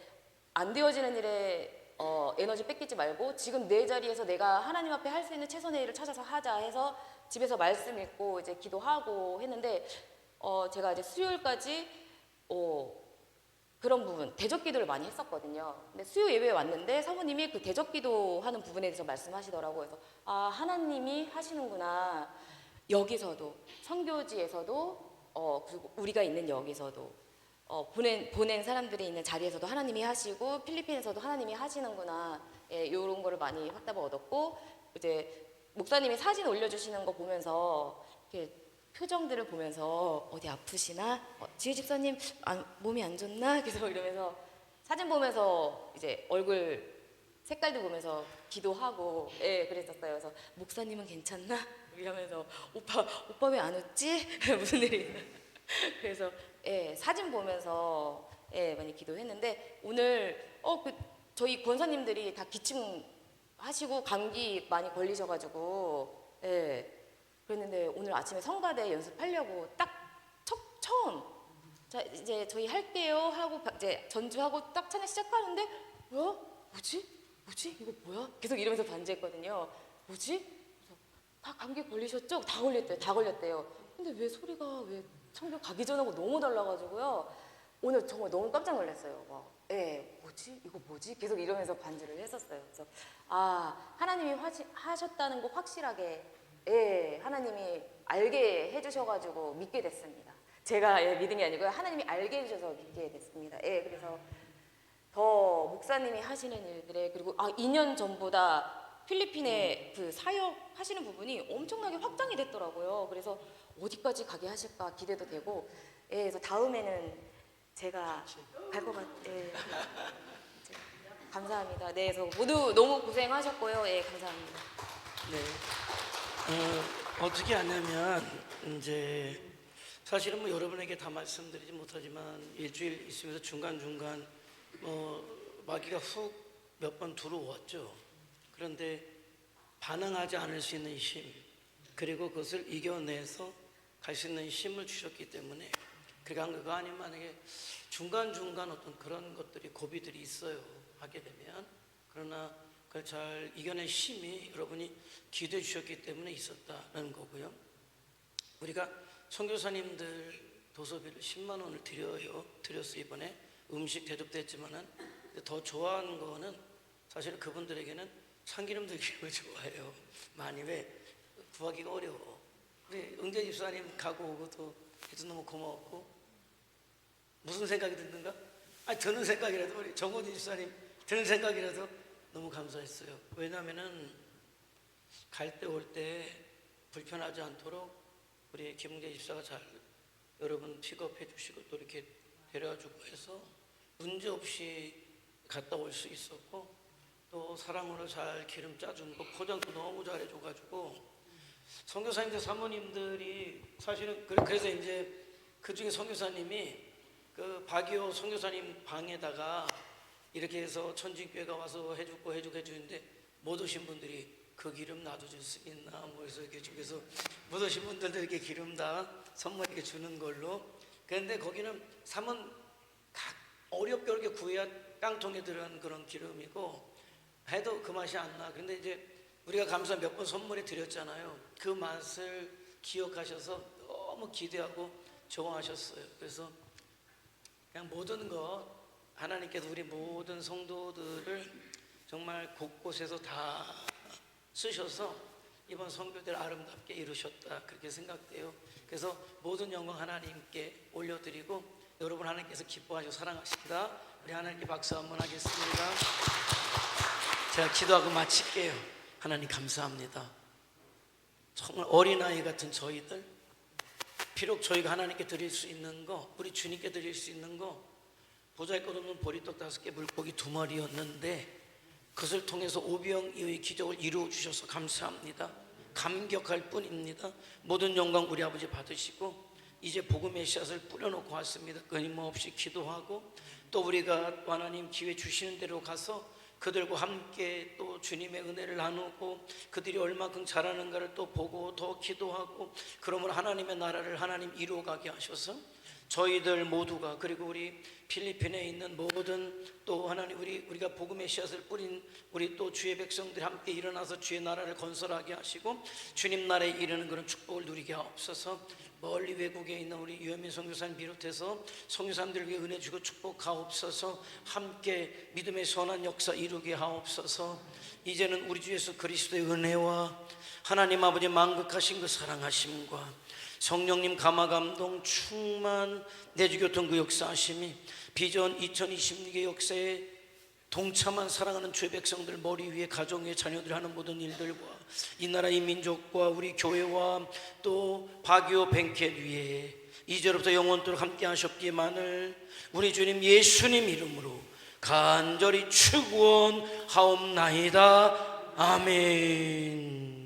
안 되어지는 일에 에너지 뺏기지 말고 지금 내 자리에서 내가 하나님 앞에 할 수 있는 최선의 일을 찾아서 하자 해서 집에서 말씀 읽고 이제 기도하고 했는데 제가 이제 수요일까지 그런 부분 대적 기도를 많이 했었거든요. 근데 수요 예배에 왔는데 사모님이 그 대적 기도하는 부분에 대해서 말씀하시더라고요. 그래서 하나님이 하시는구나. 여기서도 선교지에서도 그리고 우리가 있는 여기서도 보낸 사람들이 있는 자리에서도 하나님이 하시고 필리핀에서도 하나님이 하시는구나. 이런 거를 많이 확답을 얻었고 이제 목사님이 사진 올려주시는 거 보면서 이렇게 표정들을 보면서 어디 아프시나? 지혜 집사님 몸이 안 좋나? 계속 이러면서 사진 보면서 이제 얼굴 색깔도 보면서 기도하고 그랬었어요. 그래서 목사님은 괜찮나? 이러면서 오빠 왜 안 웃지? 무슨 일이 있나? 그래서 사진 보면서 많이 기도했는데 오늘 저희 권사님들이 다 기침하시고 감기 많이 걸리셔가지고 그랬는데 오늘 아침에 성가대 연습하려고 딱 처음 자 이제 저희 할게요 하고 이제 전주하고 딱 찬양 시작하는데 뭐지 이거 뭐야 계속 이러면서 반주했거든요. 뭐지? 그래서 다 감기 걸리셨죠? 다 걸렸대요. 근데 왜 소리가 왜 성교 가기 전하고 너무 달라가지고요. 오늘 정말 너무 깜짝 놀랐어요. 막, 뭐지? 이거 뭐지? 계속 이러면서 반주를 했었어요. 그래서 하나님이 하셨다는 거 확실하게 하나님이 알게 해주셔가지고 믿게 됐습니다. 제가 믿은 게 아니고요. 하나님이 알게 해주셔서 믿게 됐습니다. 그래서 더 목사님이 하시는 일들에 그리고 2년 전보다 필리핀에 그 사역 하시는 부분이 엄청나게 확장이 됐더라고요. 그래서 어디까지 가게 하실까 기대도 되고, 그래서 다음에는 제가 갈 것 같아요. 감사합니다. 네, 그래서 모두 너무 고생하셨고요. 감사합니다. 네. 어떻게 하냐면 이제 사실은 뭐 여러분에게 다 말씀드리지 못하지만 일주일 있으면서 중간중간 마귀가 훅 몇 번 들어왔죠. 그런데 반응하지 않을 수 있는 힘, 그리고 그것을 이겨내서 갈 수 있는 힘을 주셨기 때문에 그거 아니면 만약에 중간중간 어떤 그런 것들이 고비들이 있어요. 하게 되면. 그러나 그걸 잘 이겨낸 힘이 여러분이 기도해 주셨기 때문에 있었다는 거고요. 우리가 선교사님들 도서비를 10만 원을 드렸어요. 이번에 음식 대접도 했지만은 더 좋아하는 거는 사실 그분들에게는 참기름 들기름을 좋아해요. 많이 왜 구하기가 어려워. 우리 응재 집사님 가고 오고도 해도 너무 고마웠고, 무슨 생각이 드는가? 드는 생각이라도 우리 정호진 집사님 드는 생각이라도 너무 감사했어요. 왜냐하면은 갈 때 올 때 불편하지 않도록 우리 김웅재 집사가 잘 여러분 픽업해 주시고 또 이렇게 데려주고 해서 문제 없이 갔다 올 수 있었고, 또 사랑으로 잘 기름 짜준 거 포장도 너무 잘해줘가지고 선교사님들 사모님들이 사실은 그래서 이제 그 중에 선교사님이 그 박이호 선교사님 방에다가 이렇게 해서 천진교회가 와서 해주고 해주는데 못 오신 분들이 그 기름 놔둬줄 수 있나 뭐 해서 이렇게 그래서 못 오신 분들도 이렇게 기름 다 선물 이렇게 주는 걸로. 그런데 거기는 사면 어렵게 어렵게 구해야 깡통에 들어간 그런 기름이고 해도 그 맛이 안 나. 그런데 이제 우리가 감사 몇 번 선물해 드렸잖아요. 그 맛을 기억하셔서 너무 기대하고 좋아하셨어요. 그래서 그냥 모든 것 하나님께서 우리 모든 성도들을 정말 곳곳에서 다 쓰셔서 이번 선교대를 아름답게 이루셨다 그렇게 생각돼요. 그래서 모든 영광 하나님께 올려드리고 여러분 하나님께서 기뻐하시고 사랑하신다. 우리 하나님께 박수 한번 하겠습니다. 제가 기도하고 마칠게요. 하나님 감사합니다. 정말 어린아이 같은 저희들, 비록 저희가 하나님께 드릴 수 있는 거, 우리 주님께 드릴 수 있는 거 보잘것없는 보리떡 5개, 물고기 2마리였는데 그것을 통해서 오병이어의 기적을 이루어 주셔서 감사합니다. 감격할 뿐입니다. 모든 영광 우리 아버지 받으시고 이제 복음의 씨앗을 뿌려놓고 왔습니다. 끊임없이 기도하고 또 우리가 하나님 기회 주시는 대로 가서 그들과 함께 또 주님의 은혜를 나누고 그들이 얼마큼 잘하는가를 또 보고 더 기도하고, 그러므로 하나님의 나라를 하나님 이루어가게 하셔서 저희들 모두가, 그리고 우리 필리핀에 있는 모든 또 하나님 우리가 복음의 씨앗을 뿌린 우리 또 주의 백성들이 함께 일어나서 주의 나라를 건설하게 하시고 주님 나라에 이르는 그런 축복을 누리게 하옵소서. 멀리 외국에 있는 우리 유현민 선교사님 비롯해서 선교사님들에게 은혜 주고 축복하옵소서. 함께 믿음의 선한 역사 이루게 하옵소서. 이제는 우리 주 예수 그리스도의 은혜와 하나님 아버지 만극하신 그 사랑하심과 성령님 감화감동 충만 내주교통 그 역사하심이 비전 2026의 역사에 동참한 사랑하는 주의 백성들 머리 위에 가정 위에 자녀들이 하는 모든 일들과 이 나라 이 민족과 우리 교회와 또 박이호 뱅켓 위에 이제로부터 영원토록 함께 하셨기만을 우리 주님 예수님 이름으로 간절히 축원하옵나이다. 아멘.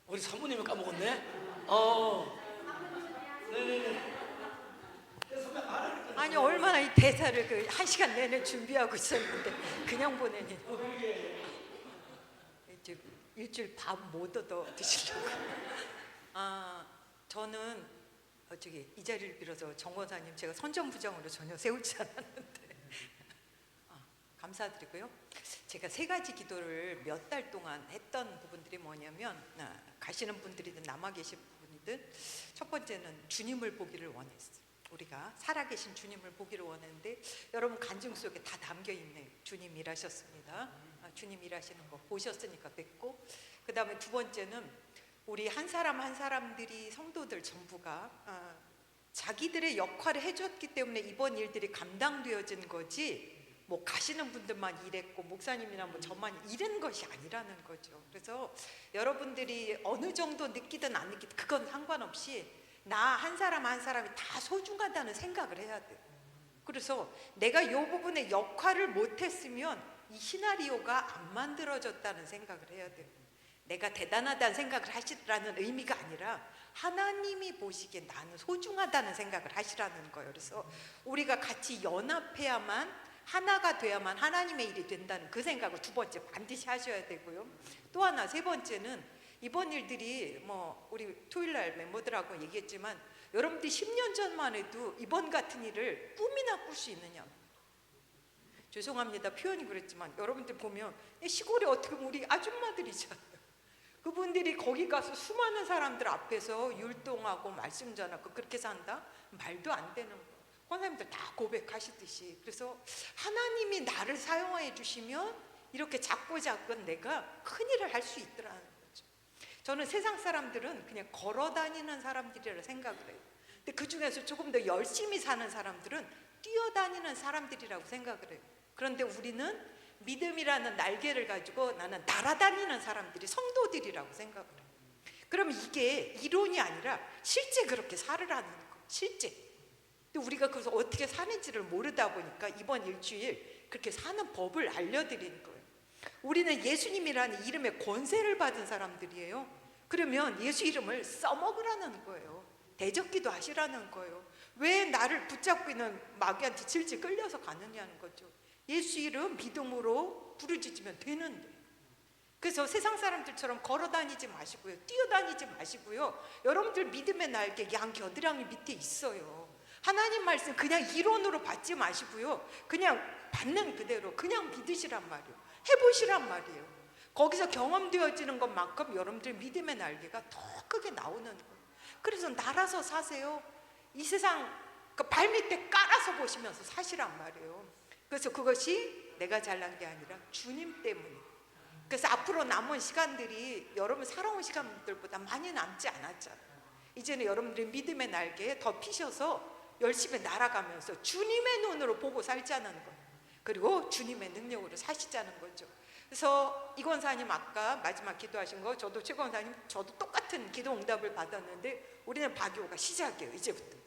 우리 사모님을 까먹었네. 네네네. 아니 얼마나 이 대사를 그 1시간 내내 준비하고 있었는데 그냥 보내니 이제 일주일 밥 못 얻어 드시려고. 저는 이 자리를 빌어서 정 권사님 제가 선전부장으로 전혀 세우지 않았는데 감사드리고요. 제가 3가지 기도를 몇 달 동안 했던 부분들이 뭐냐면 가시는 분들이든 남아 계신 분이든 첫 번째는 주님을 보기를 원했어요. 우리가 살아계신 주님을 보기를 원했는데 여러분 간증 속에 다 담겨 있네요. 주님 일하셨습니다. 주님 일하시는 거 보셨으니까 뵙고, 그 다음에 두 번째는 우리 한 사람 한 사람들이 성도들 전부가 자기들의 역할을 해줬기 때문에 이번 일들이 감당되어진 거지, 뭐 가시는 분들만 일했고 목사님이나 뭐 저만 이런 것이 아니라는 거죠. 그래서 여러분들이 어느 정도 느끼든 안 느끼든 그건 상관없이 나 한 사람 한 사람이 다 소중하다는 생각을 해야 돼요. 그래서 내가 이 부분에 역할을 못했으면 이 시나리오가 안 만들어졌다는 생각을 해야 돼요. 내가 대단하다는 생각을 하시라는 의미가 아니라 하나님이 보시기에 나는 소중하다는 생각을 하시라는 거예요. 그래서 우리가 같이 연합해야만, 하나가 돼야만 하나님의 일이 된다는 그 생각을 두 번째 반드시 하셔야 되고요. 또 하나, 세 번째는 이번 일들이 뭐 우리 토요일날 멤버들하고 얘기했지만 여러분들이 10년 전만 해도 이번 같은 일을 꿈이나 꿀 수 있느냐. 죄송합니다, 표현이 그랬지만 여러분들 보면 시골에 어떻게 보면 우리 아줌마들이잖아요. 그분들이 거기 가서 수많은 사람들 앞에서 율동하고 말씀 전하고 그렇게 산다? 말도 안 되는 거예요. 권사님들 다 고백하시듯이. 그래서 하나님이 나를 사용해 주시면 이렇게 작고 작은 내가 큰일을 할 수 있더라는 거죠. 저는 세상 사람들은 그냥 걸어 다니는 사람들이라 생각을 해요. 근데 그 중에서 조금 더 열심히 사는 사람들은 뛰어다니는 사람들이라고 생각을 해요. 그런데 우리는 믿음이라는 날개를 가지고 나는 날아다니는 사람들이 성도들이라고 생각을 해요. 그럼 이게 이론이 아니라 실제 그렇게 살으라는 거예요. 실제. 근데 우리가 그래서 어떻게 사는지를 모르다 보니까 이번 일주일 그렇게 사는 법을 알려드리는 거예요. 우리는 예수님이라는 이름의 권세를 받은 사람들이에요. 그러면 예수 이름을 써먹으라는 거예요. 대적기도 하시라는 거예요. 왜 나를 붙잡고 있는 마귀한테 질질 끌려서 가느냐는 거죠. 예수 이름 믿음으로 부르짖으면 되는데. 그래서 세상 사람들처럼 걸어다니지 마시고요, 뛰어다니지 마시고요. 여러분들 믿음의 날개 양 겨드랑이 밑에 있어요. 하나님 말씀 그냥 이론으로 받지 마시고요, 그냥 받는 그대로 그냥 믿으시란 말이에요. 해보시란 말이에요. 거기서 경험되어지는 것만큼 여러분들 믿음의 날개가 더 크게 나오는 거예요. 그래서 날아서 사세요. 이 세상 그 발밑에 깔아서 보시면서 사시란 말이에요. 그래서 그것이 내가 잘난 게 아니라 주님 때문에. 그래서 앞으로 남은 시간들이 여러분 살아온 시간들보다 많이 남지 않았잖아요. 이제는 여러분들이 믿음의 날개에 더 피셔서 열심히 날아가면서 주님의 눈으로 보고 살자는 거예요. 그리고 주님의 능력으로 사시자는 거죠. 그래서 이 권사님 아까 마지막 기도하신 거, 저도 최 권사님 저도 똑같은 기도 응답을 받았는데 우리는 박유호가 시작이에요, 이제부터.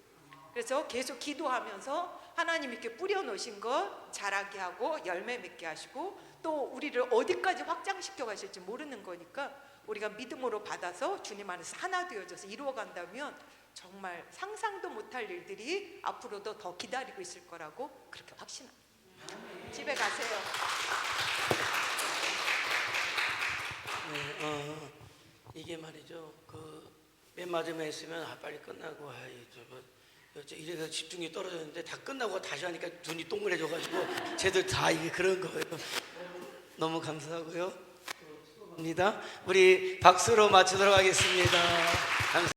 그래서 계속 기도하면서 하나님 이렇게 뿌려놓으신 것 자라게 하고 열매 맺게 하시고, 또 우리를 어디까지 확장시켜 가실지 모르는 거니까 우리가 믿음으로 받아서 주님 안에서 하나 되어져서 이루어간다면 정말 상상도 못할 일들이 앞으로도 더 기다리고 있을 거라고 그렇게 확신합니다. 집에 가세요. 네, 이게 말이죠. 그 맨 마지막에 있으면 빨리 끝나고 이래서 집중이 떨어졌는데 다 끝나고 다시 하니까 눈이 동그래져가지고 쟤들 다 이게 그런 거예요. 너무 감사하고요. 우리 박수로 마치도록 하겠습니다. 감사합니다.